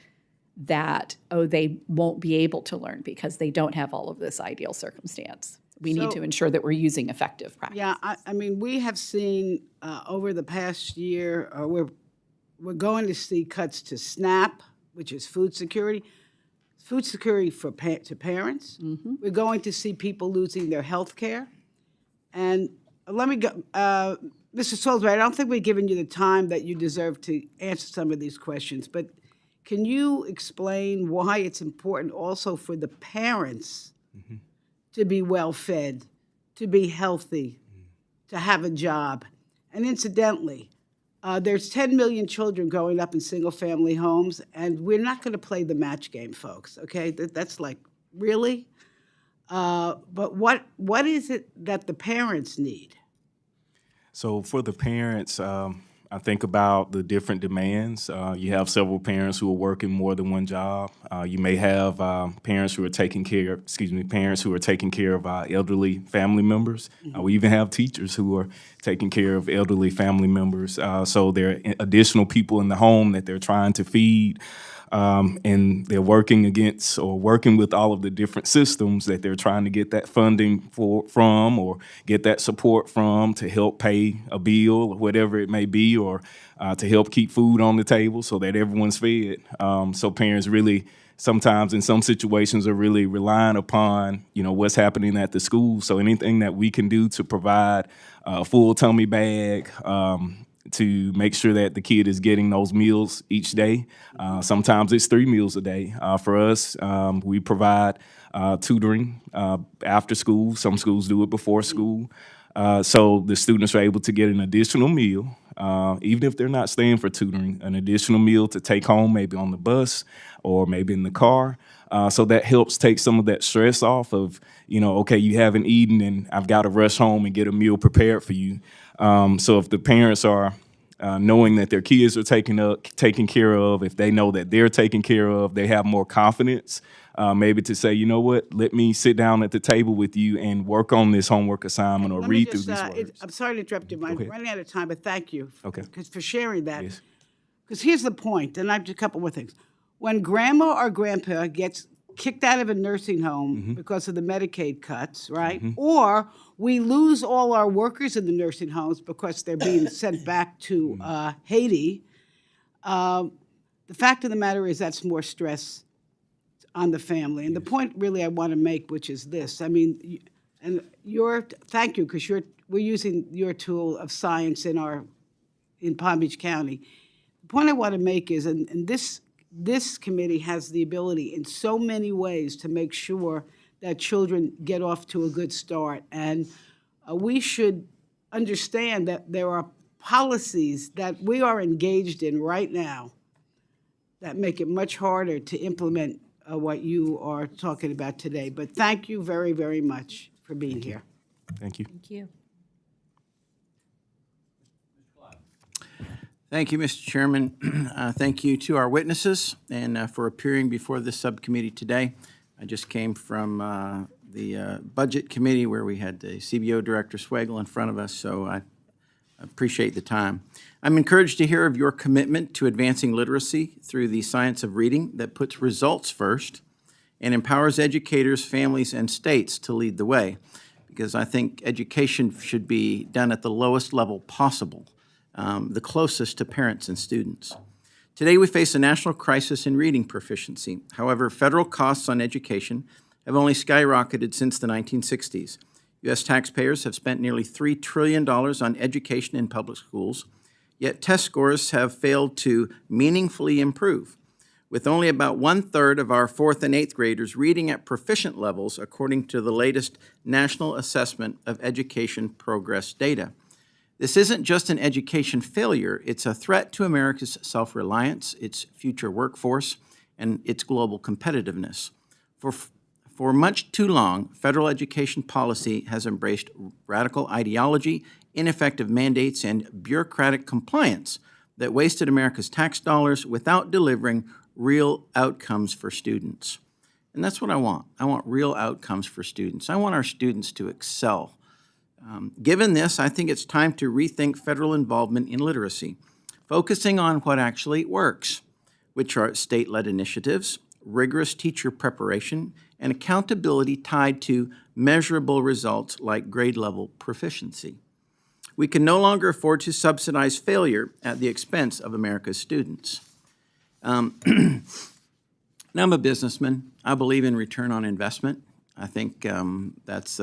that, oh, they won't be able to learn because they don't have all of this ideal circumstance. We need to ensure that we're using effective practice. Yeah, I mean, we have seen over the past year, we're going to see cuts to SNAP, which is food security to parents. Mm-hmm. We're going to see people losing their health care. And let me go, Mr. Salisbury, I don't think we've given you the time that you deserve to answer some of these questions, but can you explain why it's important also for the parents to be well-fed, to be healthy, to have a job? And incidentally, there's 10 million children growing up in single-family homes, and we're not going to play the match game, folks, okay? That's like, really? But what is it that the parents need? So for the parents, I think about the different demands. You have several parents who are working more than one job. You may have parents who are taking care of our elderly family members. We even have teachers who are taking care of elderly family members. So there are additional people in the home that they're trying to feed. And they're working with all of the different systems that they're trying to get that funding from or get that support from to help pay a bill or whatever it may be, or to help keep food on the table so that everyone's fed. So parents really sometimes in some situations are really relying upon, what's happening at the school. So anything that we can do to provide a full tummy bag, to make sure that the kid is getting those meals each day. Sometimes it's 3 meals a day. For us, we provide tutoring after school. Some schools do it before school. So the students are able to get an additional meal, even if they're not staying for tutoring, an additional meal to take home, maybe on the bus or maybe in the car. So that helps take some of that stress off of, okay, you haven't eaten and I've got to rush home and get a meal prepared for you. So if the parents are knowing that their kids are taken care of, if they know that they're taken care of, they have more confidence maybe to say, you know what, let me sit down at the table with you and work on this homework assignment or read through these words. I'm sorry to interrupt you. I'm running out of time, but thank you for sharing that. Yes. Because here's the point, and I've just a couple more things. When grandma or grandpa gets kicked out of a nursing home because of the Medicaid cuts, right? Or we lose all our workers in the nursing homes because they're being sent back to Haiti. The fact of the matter is that's more stress on the family. And the point really I want to make, which is this, I mean, thank you, because we're using your tool of science in Palm Beach County. the point I want to make is, and this committee has the ability in so many ways to make sure that children get off to a good start. And we should understand that there are policies that we are engaged in right now that make it much harder to implement what you are talking about today. But thank you very, very much for being here. Thank you. Thank you. Thank you, Mr. Chairman. Thank you to our witnesses and for appearing before this subcommittee today. I just came from the Budget Committee where we had the CBO Director Swagel in front of us, so I appreciate the time. I'm encouraged to hear of your commitment to advancing literacy through the science of reading that puts results first and empowers educators, families, and states to lead the way, because I think education should be done at the lowest level possible, the closest to parents and students. Today, we face a national crisis in reading proficiency. However, federal costs on education have only skyrocketed since the 1960s. U.S. taxpayers have spent nearly $3 trillion on education in public schools, yet test scores have failed to meaningfully improve, with only about 1/3 of our 4th and 8th graders reading at proficient levels, according to the latest National Assessment of Education Progress data. This isn't just an education failure, it's a threat to America's self-reliance, its future workforce, and its global competitiveness. For much too long, federal education policy has embraced radical ideology, ineffective mandates, and bureaucratic compliance that wasted America's tax dollars without delivering real outcomes for students. And that's what I want. I want real outcomes for students. I want our students to excel. Given this, I think it's time to rethink federal involvement in literacy, focusing on what actually works, which are state-led initiatives, rigorous teacher preparation, and accountability tied to measurable results like grade-level proficiency. We can no longer afford to subsidize failure at the expense of America's students. Now, I'm a businessman. I believe in return on investment. I think that's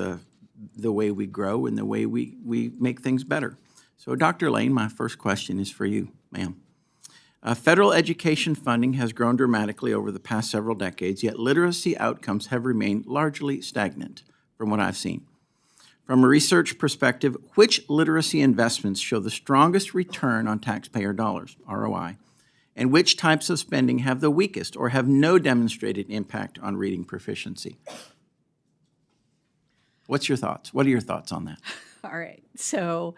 the way we grow and the way we make things better. So, Dr. Lane, my first question is for you, ma'am. Federal education funding has grown dramatically over the past several decades, yet literacy outcomes have remained largely stagnant, from what I've seen. From a research perspective, which literacy investments show the strongest return on taxpayer dollars, ROI, and which types of spending have the weakest or have no demonstrated impact on reading proficiency? What's your thoughts? What are your thoughts on that? All right. So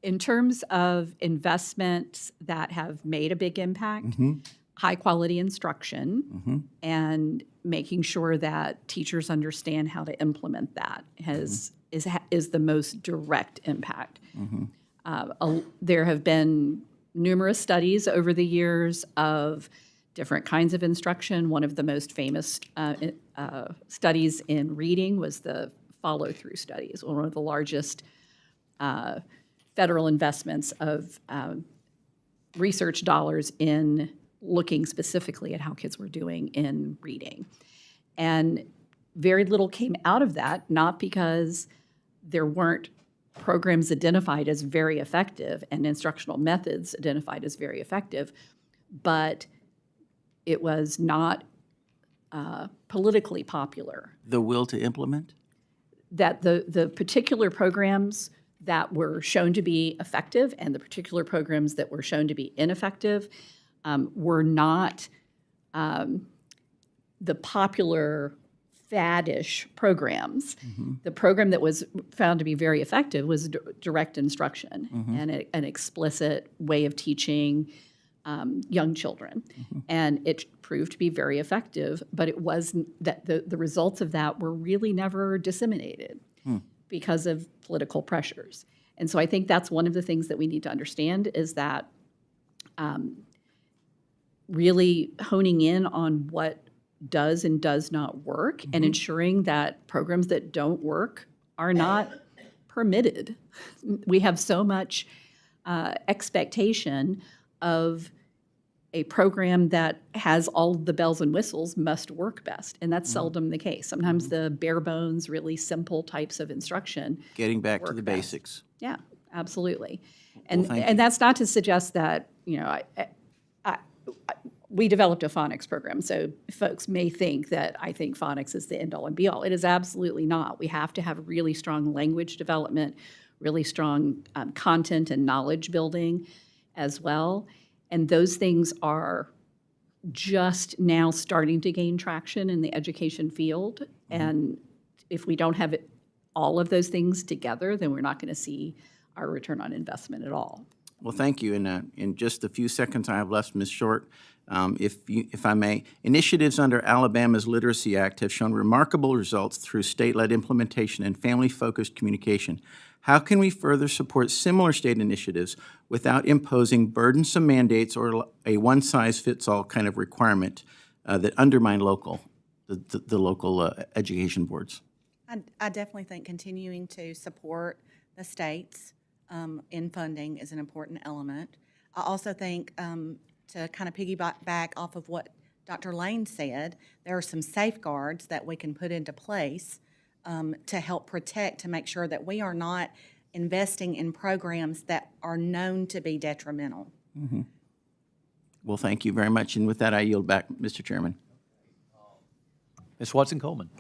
in terms of investments that have made a big impact, high-quality instruction and making sure that teachers understand how to implement that is the most direct impact. There have been numerous studies over the years of different kinds of instruction. One of the most famous studies in reading was the follow-through studies, one of the largest federal investments of research dollars in looking specifically at how kids were doing in reading. And very little came out of that, not because there weren't programs identified as very effective and instructional methods identified as very effective, but it was not politically popular. The will to implement? That the particular programs that were shown to be effective and the particular programs that were shown to be ineffective were not the popular faddish programs. The program that was found to be very effective was direct instruction and an explicit way of teaching young children. And it proved to be very effective, but it was that the results of that were really never disseminated because of political pressures. And so I think that's one of the things that we need to understand is that really honing in on what does and does not work and ensuring that programs that don't work are not permitted. We have so much expectation of a program that has all the bells and whistles must work best, and that's seldom the case. Sometimes the bare bones, really simple types of instruction Getting back to work the best. basics. Yeah, absolutely. And thank and that's not to suggest that we developed a phonics program, so folks may think that I think phonics is the end-all and be-all. It is absolutely not. We have to have really strong language development, really strong content and knowledge building as well. And those things are just now starting to gain traction in the education field. And if we don't have all of those things together, then we're not going to see our return on investment at all. Well, thank you. And in just the few seconds I have left, Ms. Short, if I may, initiatives under Alabama's Literacy Act have shown remarkable results through state-led implementation and family-focused communication. How can we further support similar state initiatives without imposing burdensome mandates or a one-size-fits-all kind of requirement that undermine the local education boards? I definitely think continuing to support the states in funding is an important element. I also think to kind of piggyback off of what Dr. Lane said, there are some safeguards that we can put into place to help protect, to make sure that we are not investing in programs that are known to be detrimental. Mm-hmm. Well, thank you very much. And with that, I yield back, Mr. Chairman. Ms. Watson-Coleman.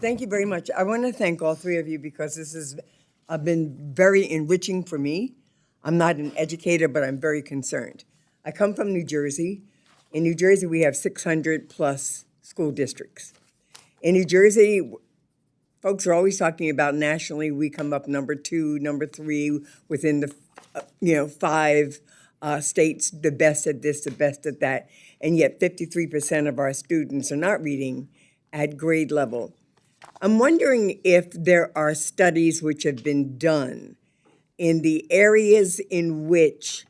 Thank you very much. I want to thank all three of you because this has been very enriching for me. I'm not an educator, but I'm very concerned. I come from New Jersey. In New Jersey, we have 600 plus school districts. In New Jersey, folks are always talking about nationally, we come up number 2, number 3 within the 5 states, the best at this, the best at that. And yet 53% of our students are not reading at grade level. I'm wondering if there are studies which have been done in the areas in which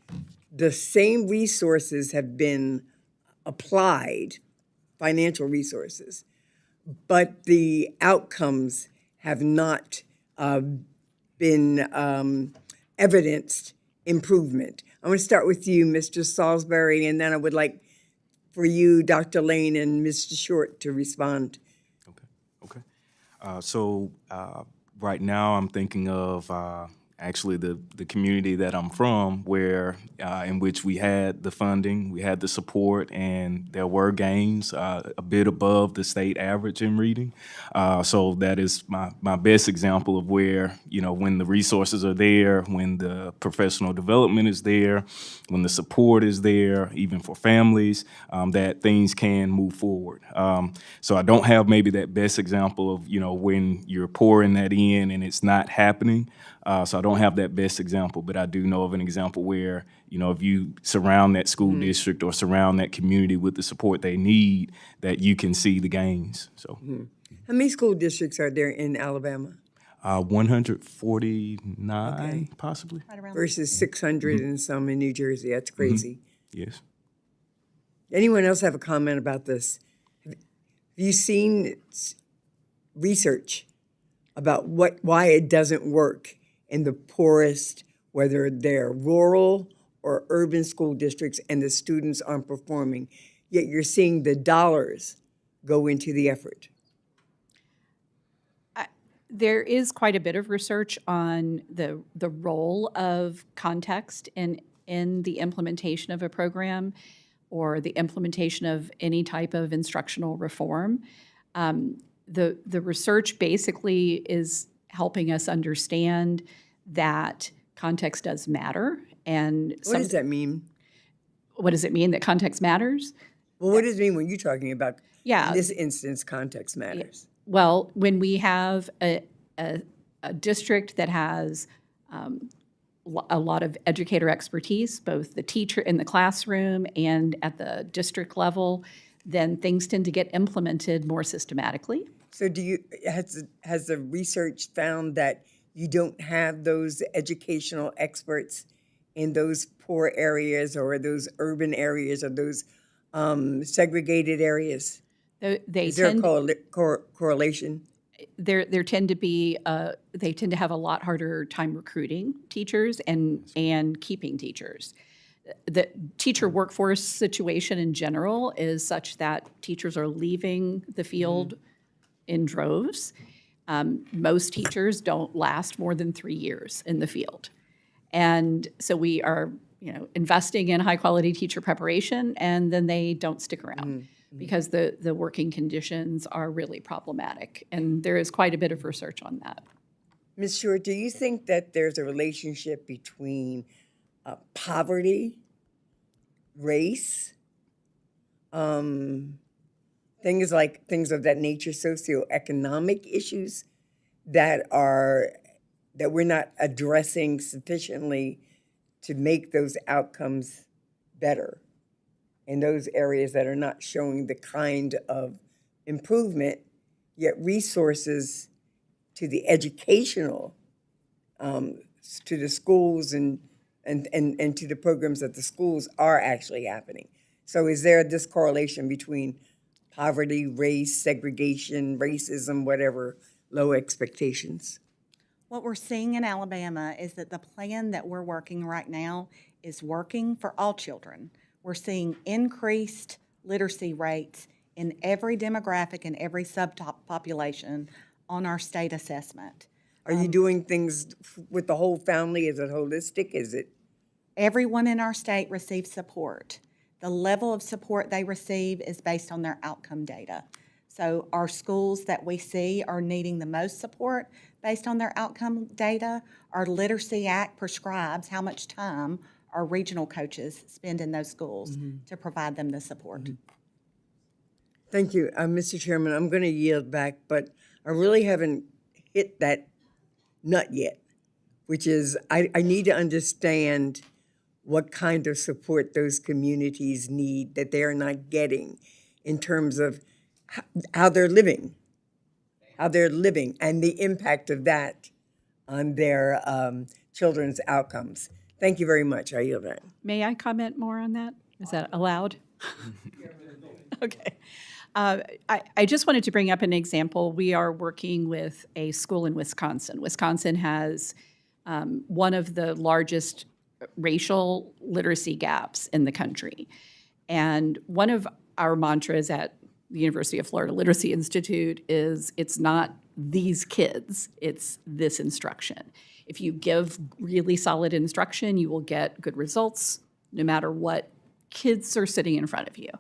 the same resources have been applied, financial resources, but the outcomes have not been evidenced improvement. I'm going to start with you, Mr. Salisbury, and then I would like for you, Dr. Lane, and Mr. Short to respond. Okay. So right now I'm thinking of actually the community that I'm from, where in which we had the funding, we had the support, and there were gains a bit above the state average in reading. So that is my best example of where, when the resources are there, when the professional development is there, when the support is there, even for families, that things can move forward. So I don't have maybe that best example of, when you're pouring that in and it's not happening. So I don't have that best example, but I do know of an example where, if you surround that school district or surround that community with the support they need, that you can see the gains. So, How many school districts are there in Alabama? 149, possibly. Right around Versus 600 and some in New Jersey. That's crazy. Yes. Anyone else have a comment about this? Have you seen research about why it doesn't work in the poorest, whether they're rural or urban school districts, and the students aren't performing, yet you're seeing the dollars go into the effort? There is quite a bit of research on the role of context in the implementation of a program or the implementation of any type of instructional reform. The research basically is helping us understand that context does matter. And What does that mean? What does it mean that context matters? Well, what does it mean when you're talking about, Yeah. in this instance, context matters? Well, when we have a district that has a lot of educator expertise, both the teacher in the classroom and at the district level, then things tend to get implemented more systematically. So has the research found that you don't have those educational experts in those poor areas or those urban areas or those segregated areas? Is there a correlation? There tend to be they tend to have a lot harder time recruiting teachers and keeping teachers. The teacher workforce situation in general is such that teachers are leaving the field in droves. Most teachers don't last more than 3 years in the field. And so we are investing in high-quality teacher preparation, and then they don't stick around because the working conditions are really problematic. And there is quite a bit of research on that. Ms. Short, do you think that there's a relationship between poverty, race, things of that nature, socioeconomic issues that we're not addressing sufficiently to make those outcomes better in those areas that are not showing the kind of improvement, yet resources to the educational, to the schools and to the programs that the schools are actually happening. So is there this correlation between poverty, race, segregation, racism, whatever, low expectations? What we're seeing in Alabama is that the plan that we're working right now is working for all children. We're seeing increased literacy rates in every demographic and every subpopulation on our state assessment. Are you doing things with the whole family? Is it holistic? Is it? Everyone in our state receives support. The level of support they receive is based on their outcome data. So our schools that we see are needing the most support based on their outcome data. Our Literacy Act prescribes how much time our regional coaches spend in those schools to provide them the support. Thank you, Mr. Chairman. I'm going to yield back, but I really haven't hit that nut yet, which is I need to understand what kind of support those communities need that they are not getting in terms of how they're living, and the impact of that on their children's outcomes. Thank you very much. I yield back. May I comment more on that? Is that allowed? Okay. I just wanted to bring up an example. We are working with a school in Wisconsin. Wisconsin has one of the largest racial literacy gaps in the country. And one of our mantras at the University of Florida Literacy Institute is it's not these kids, it's this instruction. If you give really solid instruction, you will get good results no matter what kids are sitting in front of you.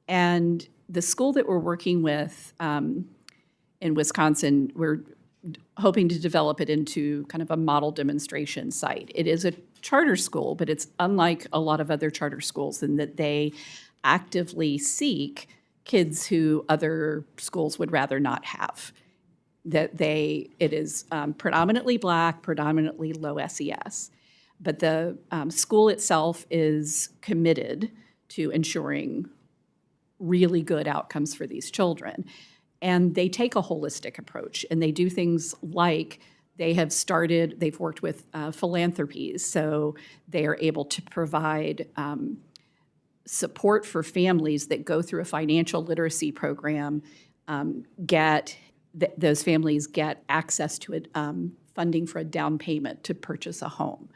And the school that we're working with in Wisconsin, we're hoping to develop it into kind of a model demonstration site. It is a charter school, but it's unlike a lot of other charter schools in that they actively seek kids who other schools would rather not have. It is predominantly Black, predominantly low SES. But the school itself is committed to ensuring really good outcomes for these children. And they take a holistic approach, and they do things like they've worked with philanthropies, so they are able to provide support for families that go through a financial literacy program, those families get access to funding for a down payment to purchase a home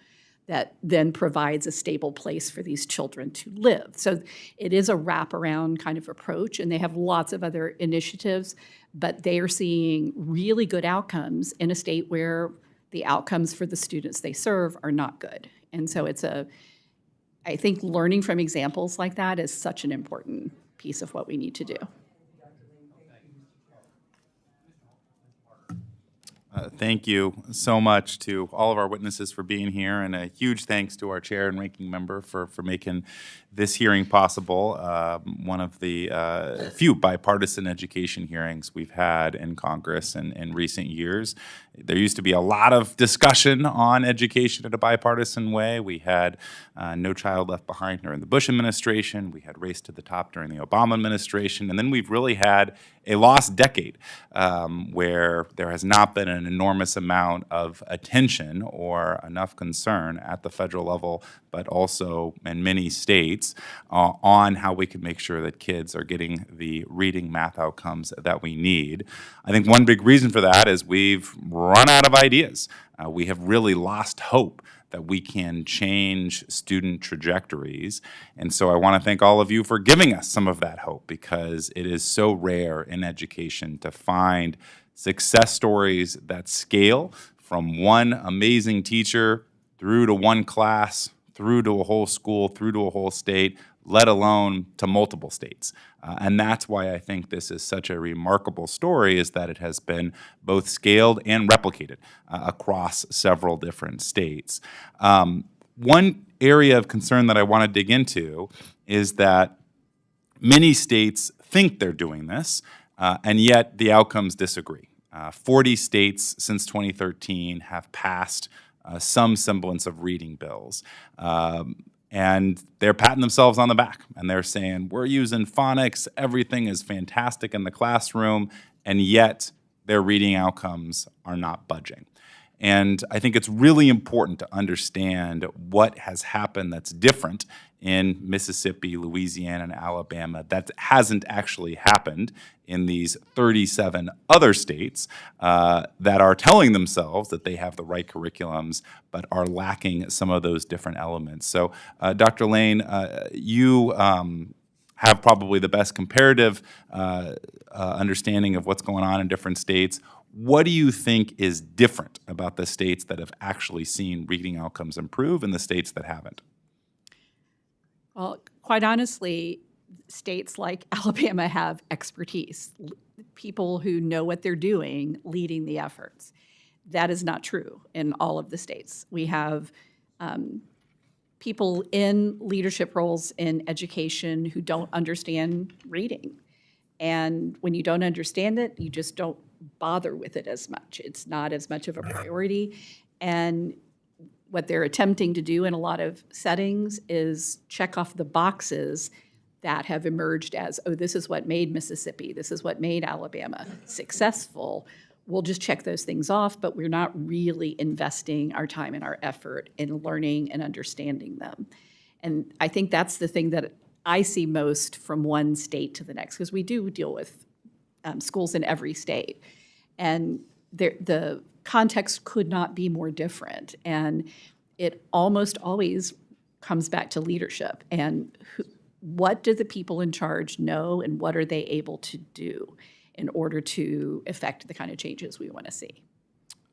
that then provides a stable place for these children to live. So it is a wraparound kind of approach, and they have lots of other initiatives, but they are seeing really good outcomes in a state where the outcomes for the students they serve are not good. And so I think learning from examples like that is such an important piece of what we need to do. Thank you so much to all of our witnesses for being here, and a huge thanks to our chair and ranking member for making this hearing possible. One of the few bipartisan education hearings we've had in Congress in recent years. There used to be a lot of discussion on education in a bipartisan way. We had No Child Left Behind during the Bush administration. We had Race to the Top during the Obama administration. And then we've really had a lost decade where there has not been an enormous amount of attention or enough concern at the federal level, but also in many states, on how we can make sure that kids are getting the reading math outcomes that we need. I think one big reason for that is we've run out of ideas. We have really lost hope that we can change student trajectories. And so I want to thank all of you for giving us some of that hope, because it is so rare in education to find success stories that scale from one amazing teacher through to one class, through to a whole school, through to a whole state, let alone to multiple states. And that's why I think this is such a remarkable story, is that it has been both scaled and replicated across several different states. One area of concern that I want to dig into is that many states think they're doing this, and yet the outcomes disagree. 40 states since 2013 have passed some semblance of reading bills. And they're patting themselves on the back, and they're saying, we're using phonics, everything is fantastic in the classroom, and yet their reading outcomes are not budging. And I think it's really important to understand what has happened that's different in Mississippi, Louisiana, and Alabama that hasn't actually happened in these 37 other states that are telling themselves that they have the right curriculums but are lacking some of those different elements. So, Dr. Lane, you have probably the best comparative understanding of what's going on in different states. What do you think is different about the states that have actually seen reading outcomes improve and the states that haven't? Well, quite honestly, states like Alabama have expertise, people who know what they're doing leading the efforts. That is not true in all of the states. We have people in leadership roles in education who don't understand reading. And when you don't understand it, you just don't bother with it as much. It's not as much of a priority. And what they're attempting to do in a lot of settings is check off the boxes that have emerged as, oh, this is what made Mississippi, this is what made Alabama successful. We'll just check those things off, but we're not really investing our time and our effort in learning and understanding them. And I think that's the thing that I see most from one state to the next, because we do deal with schools in every state. And the context could not be more different. And it almost always comes back to leadership. And what do the people in charge know, and what are they able to do in order to effect the kind of changes we want to see?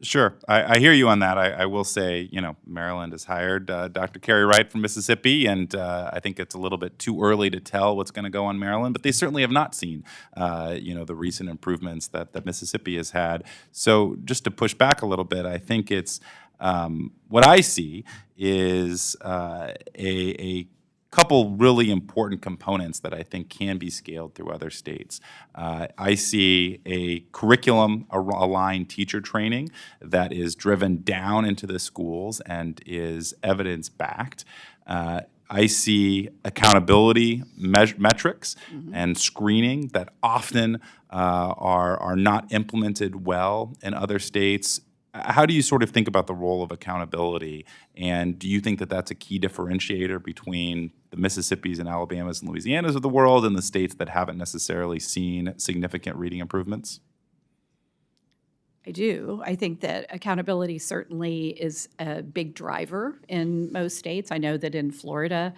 Sure. I hear you on that. I will say, Maryland has hired Dr. Carrie Wright from Mississippi, and I think it's a little bit too early to tell what's going to go on Maryland, but they certainly have not seen, the recent improvements that Mississippi has had. So just to push back a little bit, I think it's what I see is a couple really important components that I think can be scaled through other states. I see a curriculum-aligned teacher training that is driven down into the schools and is evidence-backed. I see accountability metrics and screening that often are not implemented well in other states. How do you sort of think about the role of accountability, and do you think that that's a key differentiator between the Mississippis and Alabamas and Louisianas of the world and the states that haven't necessarily seen significant reading improvements? I do. I think that accountability certainly is a big driver in most states. I know that in Florida,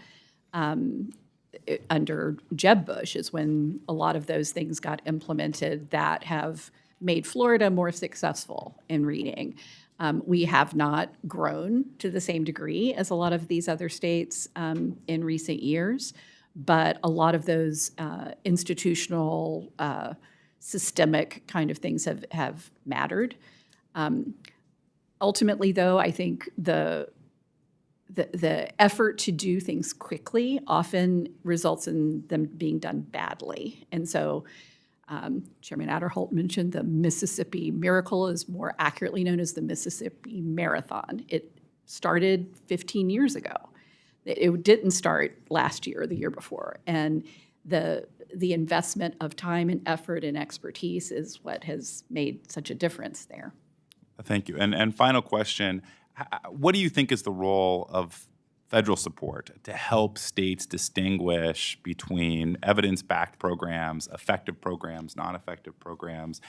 under Jeb Bush is when a lot of those things got implemented that have made Florida more successful in reading. We have not grown to the same degree as a lot of these other states in recent years, but a lot of those institutional, systemic kind of things have mattered. Ultimately, though, I think the effort to do things quickly often results in them being done badly. And so Chairman Adderholt mentioned the Mississippi Miracle is more accurately known as the Mississippi Marathon. It started 15 years ago. It didn't start last year or the year before. And the investment of time and effort and expertise is what has made such a difference there. Thank you. And final question, what do you think is the role of federal support to help states distinguish between evidence-backed programs, effective programs, non-effective programs?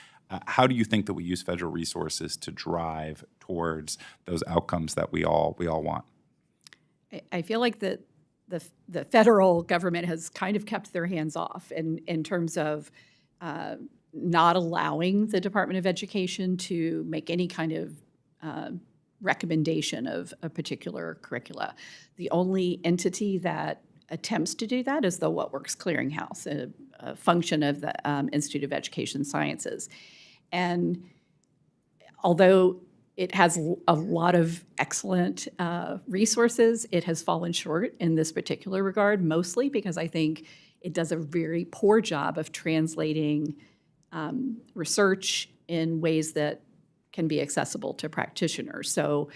How do you think that we use federal resources to drive towards those outcomes that we all want? I feel like the federal government has kind of kept their hands off in terms of not allowing the Department of Education to make any kind of recommendation of a particular curricula. The only entity that attempts to do that is the What Works Clearinghouse, a function of the Institute of Education Sciences. And although it has a lot of excellent resources, it has fallen short in this particular regard, mostly because I think it does a very poor job of translating research in ways that can be accessible to practitioners. So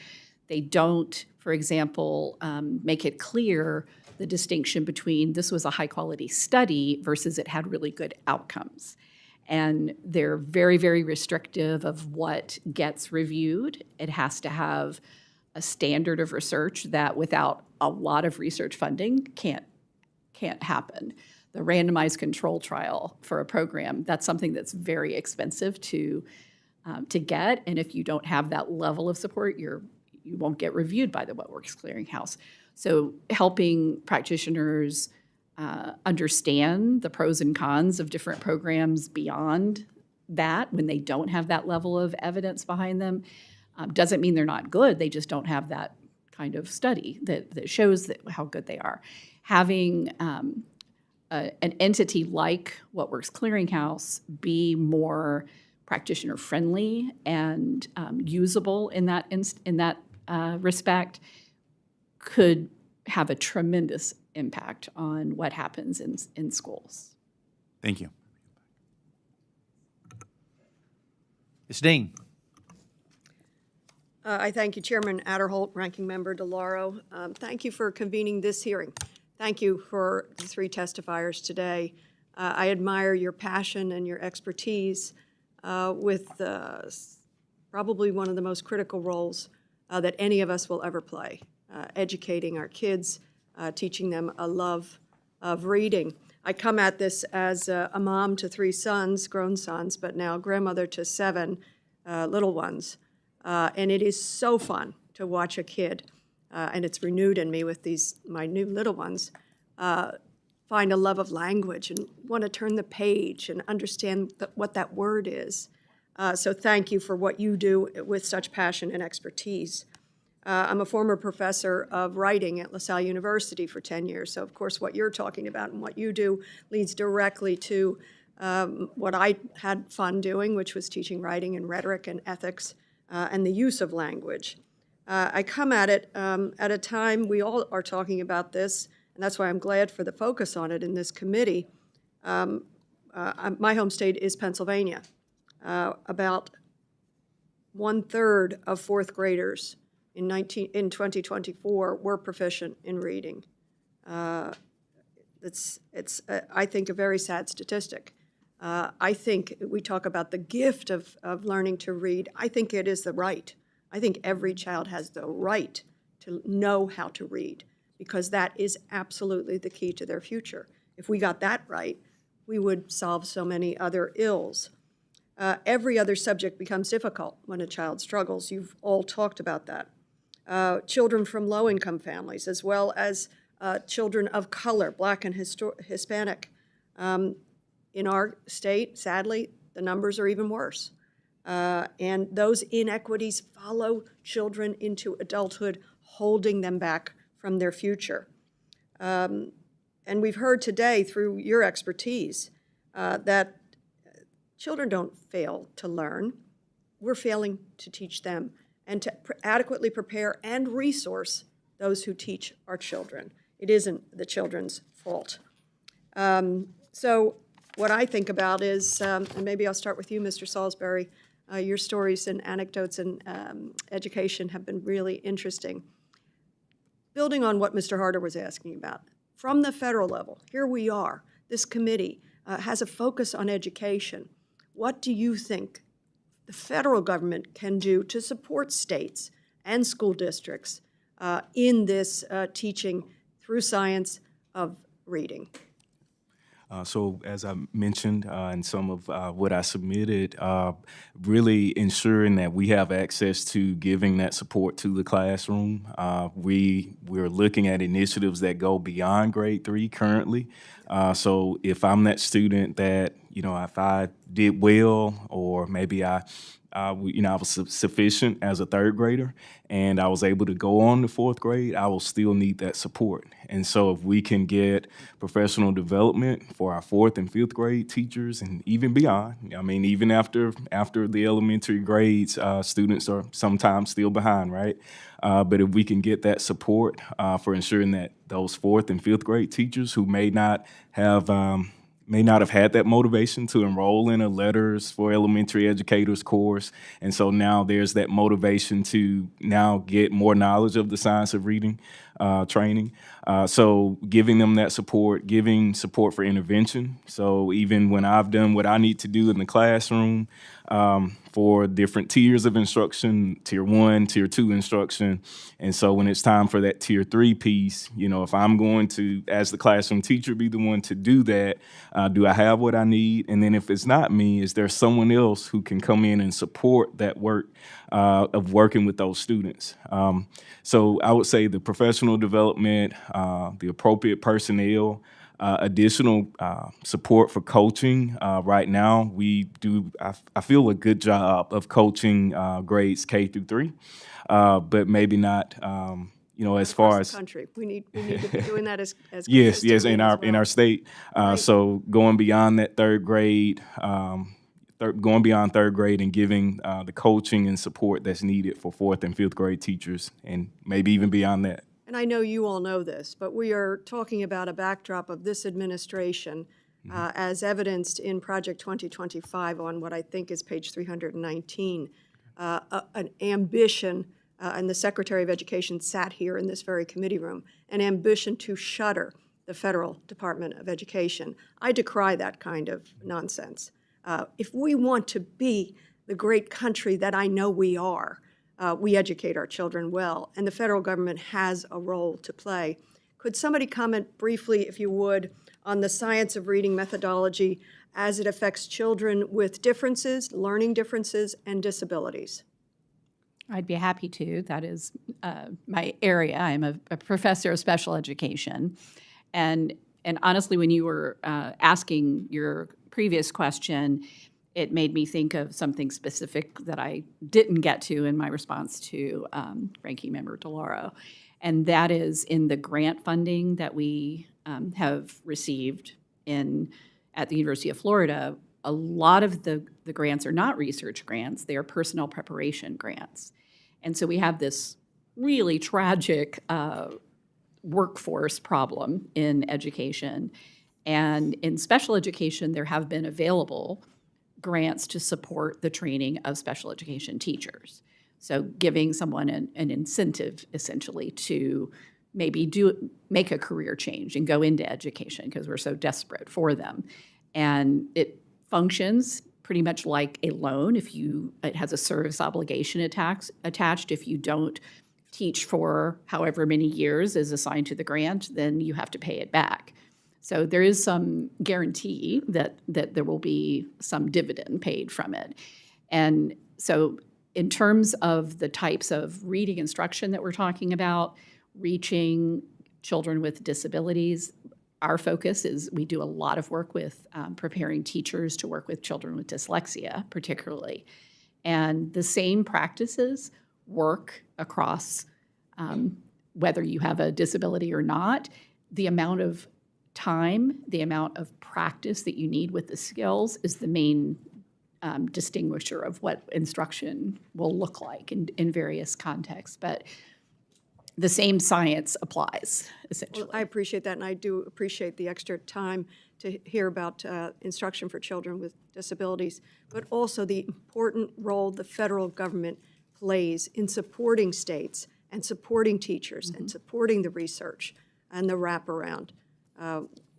they don't, for example, make it clear the distinction between this was a high-quality study versus it had really good outcomes. And they're very, very restrictive of what gets reviewed. It has to have a standard of research that without a lot of research funding can't happen. The randomized control trial for a program, that's something that's very expensive to get. And if you don't have that level of support, you won't get reviewed by the What Works Clearinghouse. So helping practitioners understand the pros and cons of different programs beyond that when they don't have that level of evidence behind them doesn't mean they're not good. They just don't have that kind of study that shows how good they are. Having an entity like What Works Clearinghouse be more practitioner friendly and usable in that respect could have a tremendous impact on what happens in schools. Thank you. Ms. Dean. I thank you, Chairman Adderholt, Ranking Member DeLauro. Thank you for convening this hearing. Thank you for the three testifiers today. I admire your passion and your expertise with probably one of the most critical roles that any of us will ever play, educating our kids, teaching them a love of reading. I come at this as a mom to 3 sons, grown sons, but now grandmother to 7 little ones. And it is so fun to watch a kid, and it's renewed in me with my new little ones, find a love of language and want to turn the page and understand what that word is. So thank you for what you do with such passion and expertise. I'm a former professor of writing at LaSalle University for 10 years, so of course what you're talking about and what you do leads directly to what I had fun doing, which was teaching writing and rhetoric and ethics and the use of language. I come at it at a time we all are talking about this, and that's why I'm glad for the focus on it in this committee. My home state is Pennsylvania. About 1/3 of 4th graders in 2024 were proficient in reading. It's I think, a very sad statistic. I think we talk about the gift of learning to read. I think it is the right. I think every child has the right to know how to read because that is absolutely the key to their future. If we got that right, we would solve so many other ills. Every other subject becomes difficult when a child struggles. You've all talked about that. Children from low-income families, as well as children of color, Black and Hispanic. In our state, sadly, the numbers are even worse. And those inequities follow children into adulthood, holding them back from their future. And we've heard today through your expertise that children don't fail to learn. We're failing to teach them and to adequately prepare and resource those who teach our children. It isn't the children's fault. So what I think about is, and maybe I'll start with you, Mr. Salisbury, your stories and anecdotes and education have been really interesting. Building on what Mr. Harder was asking about, from the federal level, here we are, this committee has a focus on education. What do you think the federal government can do to support states and school districts in this teaching through science of reading? So as I mentioned in some of what I submitted, really ensuring that we have access to giving that support to the classroom. We're looking at initiatives that go beyond grade 3 currently. So if I'm that student that if I did well, or maybe I was sufficient as a third grader and I was able to go on to fourth grade, I will still need that support. And so if we can get professional development for our fourth and fifth grade teachers and even beyond, I mean, even after the elementary grades, students are sometimes still behind, right? But if we can get that support for ensuring that those fourth and fifth grade teachers who may not have had that motivation to enroll in a Letters for Elementary Educators course. And so now there's that motivation to now get more knowledge of the science of reading training. So giving them that support, giving support for intervention. So even when I've done what I need to do in the classroom for different tiers of instruction, tier 1, tier 2 instruction. And so when it's time for that tier 3 piece, if I'm going to, as the classroom teacher, be the one to do that, do I have what I need? And then if it's not me, is there someone else who can come in and support that work of working with those students? So I would say the professional development, the appropriate personnel, additional support for coaching. Right now, we do, I feel, a good job of coaching grades K through 3, but maybe not, as far Across as the country. We need to be doing that as yes, consistently in as our well. state. So going beyond that third grade, going beyond third grade and giving the coaching and support that's needed for fourth and fifth grade teachers, and maybe even beyond that. And I know you all know this, but we are talking about a backdrop of this administration as evidenced in Project 2025 on what I think is page 319, an ambition, and the Secretary of Education sat here in this very committee room, an ambition to shutter the Federal Department of Education. I decry that kind of nonsense. If we want to be the great country that I know we are, we educate our children well, and the federal government has a role to play. Could somebody comment briefly, if you would, on the science of reading methodology as it affects children with differences, learning differences, and disabilities? I'd be happy to. That is my area. I'm a professor of special education. And honestly, when you were asking your previous question, it made me think of something specific that I didn't get to in my response to Ranking Member DeLauro. And that is in the grant funding that we have received at the University of Florida. A lot of the grants are not research grants, they are personnel preparation grants. And so we have this really tragic workforce problem in education. And in special education, there have been available grants to support the training of special education teachers. So giving someone an incentive, essentially, to maybe make a career change and go into education because we're so desperate for them. And it functions pretty much like a loan. It has a service obligation attached. If you don't teach for however many years is assigned to the grant, then you have to pay it back. So there is some guarantee that there will be some dividend paid from it. And so in terms of the types of reading instruction that we're talking about, reaching children with disabilities, our focus is we do a lot of work with preparing teachers to work with children with dyslexia, particularly. And the same practices work across whether you have a disability or not. The amount of time, the amount of practice that you need with the skills is the main distinguisher of what instruction will look like in various contexts. But the same science applies, essentially. Well, I appreciate that, and I do appreciate the extra time to hear about instruction for children with disabilities, but also the important role the federal government plays in supporting states and supporting teachers and supporting the research and the wraparound.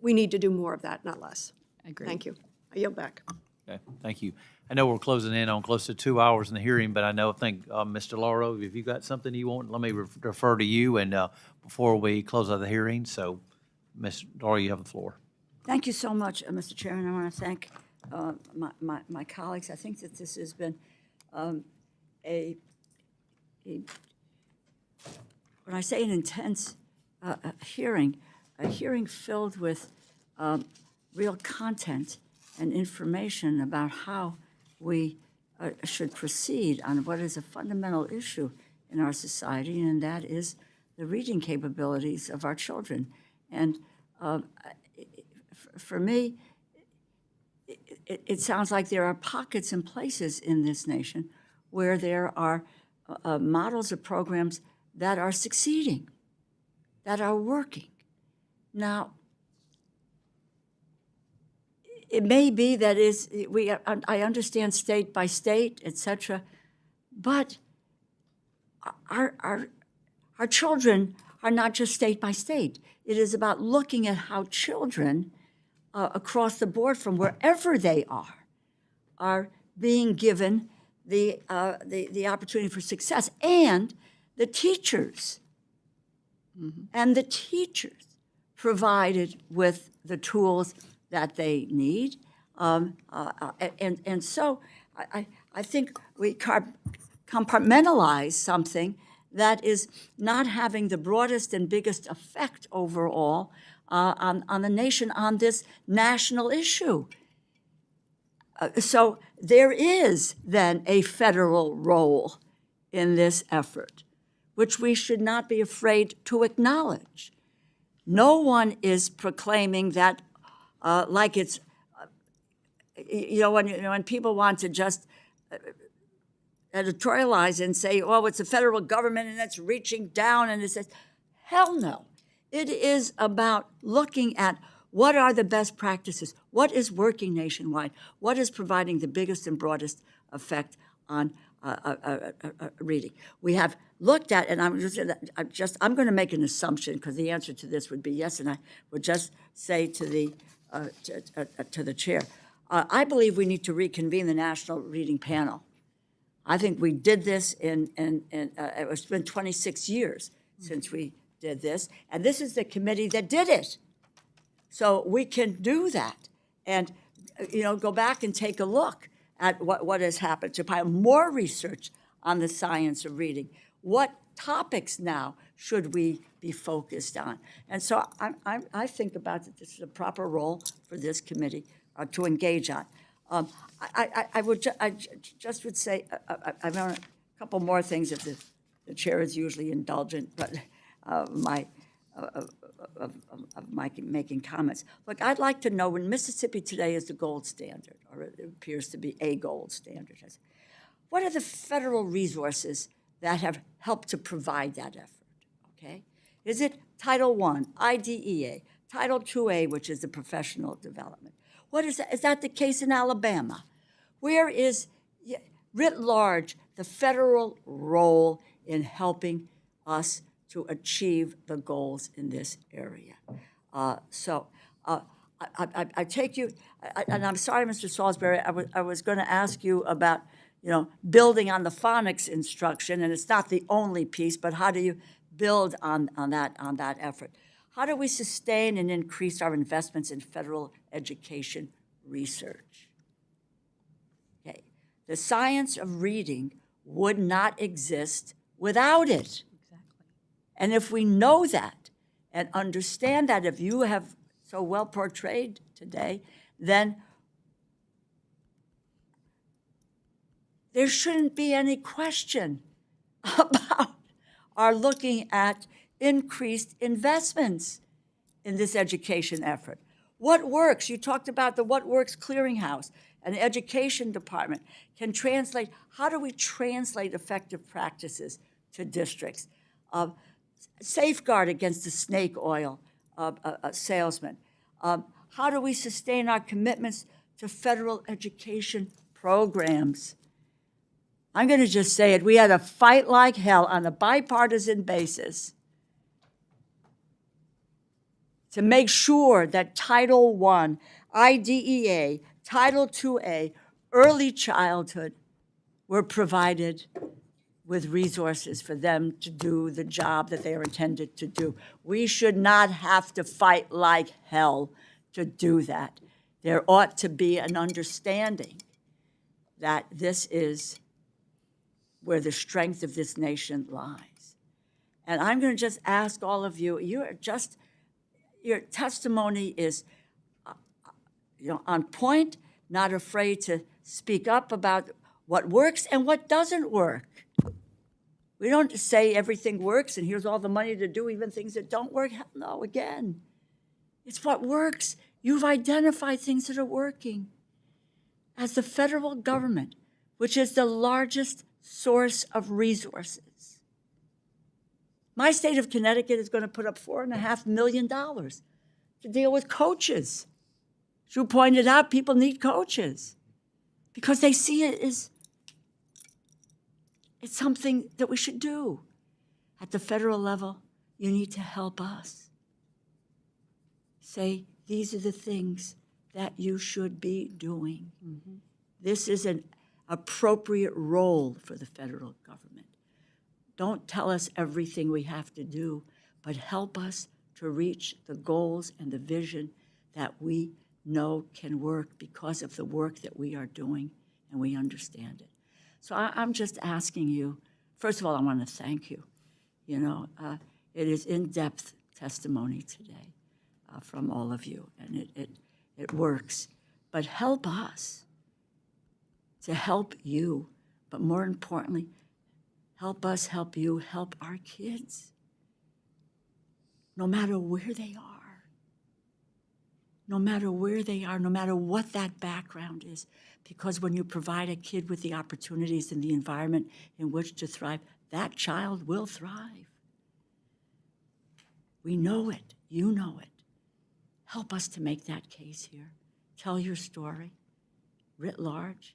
We need to do more of that, not less. I agree. Thank you. I yield back. Okay, thank you. I know we're closing in on close to 2 hours in the hearing, but I think, Mr. Lauro, if you got something you want, let me refer to you and before we close out the hearing. So, Ms. Lauro, you have the floor. Thank you so much, Mr. Chairman. I want to thank my colleagues. I think that this has been when I say an intense hearing, a hearing filled with real content and information about how we should proceed on what is a fundamental issue in our society, and that is the reading capabilities of our children. And for me, it sounds like there are pockets and places in this nation where there are models of programs that are succeeding, that are working. Now, it may be that I understand state by state, et cetera, but our children are not just state by state. It is about looking at how children across the board from wherever they are being given the opportunity for success, and the teachers, and the teachers provided with the tools that they need. And so I think we compartmentalize something that is not having the broadest and biggest effect overall on the nation on this national issue. So there is then a federal role in this effort, which we should not be afraid to acknowledge. No one is proclaiming that like it's, when people want to just editorialize and say, oh, it's the federal government and it's reaching down, and it says, hell no. It is about looking at what are the best practices, what is working nationwide, what is providing the biggest and broadest effect on reading. We have looked at, and I'm going to make an assumption because the answer to this would be yes, and I would just say to the chair, I believe we need to reconvene the National Reading Panel. I think we did this it's been 26 years since we did this, and this is the committee that did it. So we can do that and, go back and take a look at what has happened, to pile more research on the science of reading. What topics now should we be focused on? And so I think about that this is a proper role for this committee to engage on. I just would say, I want a couple more things if the chair is usually indulgent, but making comments. Look, I'd like to know, when Mississippi today is the gold standard, or it appears to be a gold standard, what are the federal resources that have helped to provide that effort, okay? Is it Title I, IDEA, Title IIA, which is the professional development? What is that? Is that the case in Alabama? Where is, writ large, the federal role in helping us to achieve the goals in this area? I take you, and I'm sorry, Mr. Salisbury, I was going to ask you about, building on the phonics instruction, and it's not the only piece, but how do you build on that effort? How do we sustain and increase our investments in federal education research? Okay, the science of reading would not exist without it. And if we know that and understand that, if you have so well portrayed today, then there shouldn't be any question about our looking at increased investments in this education effort. What works? You talked about the What Works Clearinghouse, an education department can translate. How do we translate effective practices to districts? Safeguard against the snake oil salesman. How do we sustain our commitments to federal education programs? I'm going to just say it. We had to fight like hell on a bipartisan basis to make sure that Title I, IDEA, Title IIA, early childhood were provided with resources for them to do the job that they are intended to do. We should not have to fight like hell to do that. There ought to be an understanding that this is where the strength of this nation lies. And I'm going to just ask all of you, your testimony is on point, not afraid to speak up about what works and what doesn't work. We don't say everything works and here's all the money to do even things that don't work. Hell no, again. It's what works. You've identified things that are working. As the federal government, which is the largest source of resources, my state of Connecticut is going to put up $4.5 million to deal with coaches. As you pointed out, people need coaches because they see it as it's something that we should do. At the federal level, you need to help us. Say, these are the things that you should be doing. Mm-hmm. This is an appropriate role for the federal government. Don't tell us everything we have to do, but help us to reach the goals and the vision that we know can work because of the work that we are doing and we understand it. So I'm just asking you, first of all, I want to thank you. You know, it is in-depth testimony today from all of you, and it works. But help us to help you, but more importantly, help us help you help our kids, no matter where they are. No matter where they are, no matter what that background is. Because when you provide a kid with the opportunities and the environment in which to thrive, that child will thrive. We know it. You know it. Help us to make that case here. Tell your story, writ large.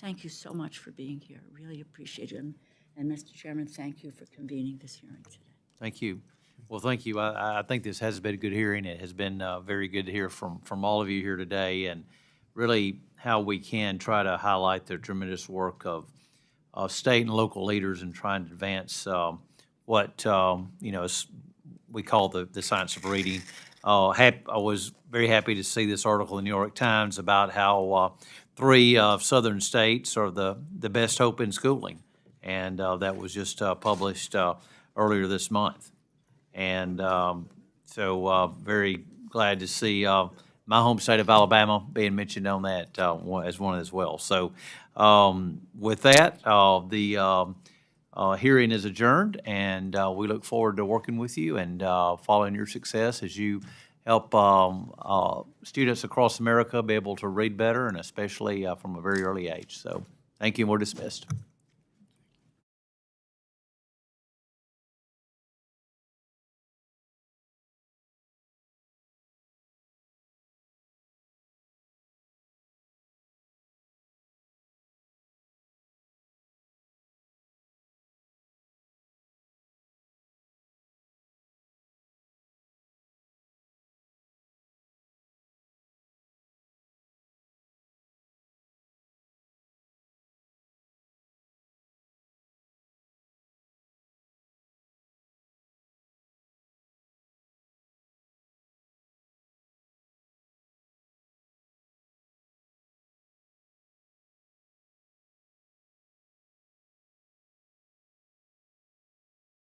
Thank you so much for being here. Really appreciate it. And Mr. Chairman, thank you for convening this hearing today. Thank you. Well, thank you. I think this has been a good hearing. It has been very good to hear from all of you here today, and really how we can try to highlight the tremendous work of state and local leaders in trying to advance what we call the science of reading. I was very happy to see this article in the New York Times about how 3 southern states are the best hope in schooling, and that was just published earlier this month. And so very glad to see my home state of Alabama being mentioned on that as one as well. So with that, the hearing is adjourned, and we look forward to working with you and following your success as you help students across America be able to read better, and especially from a very early age. So thank you, and we're dismissed.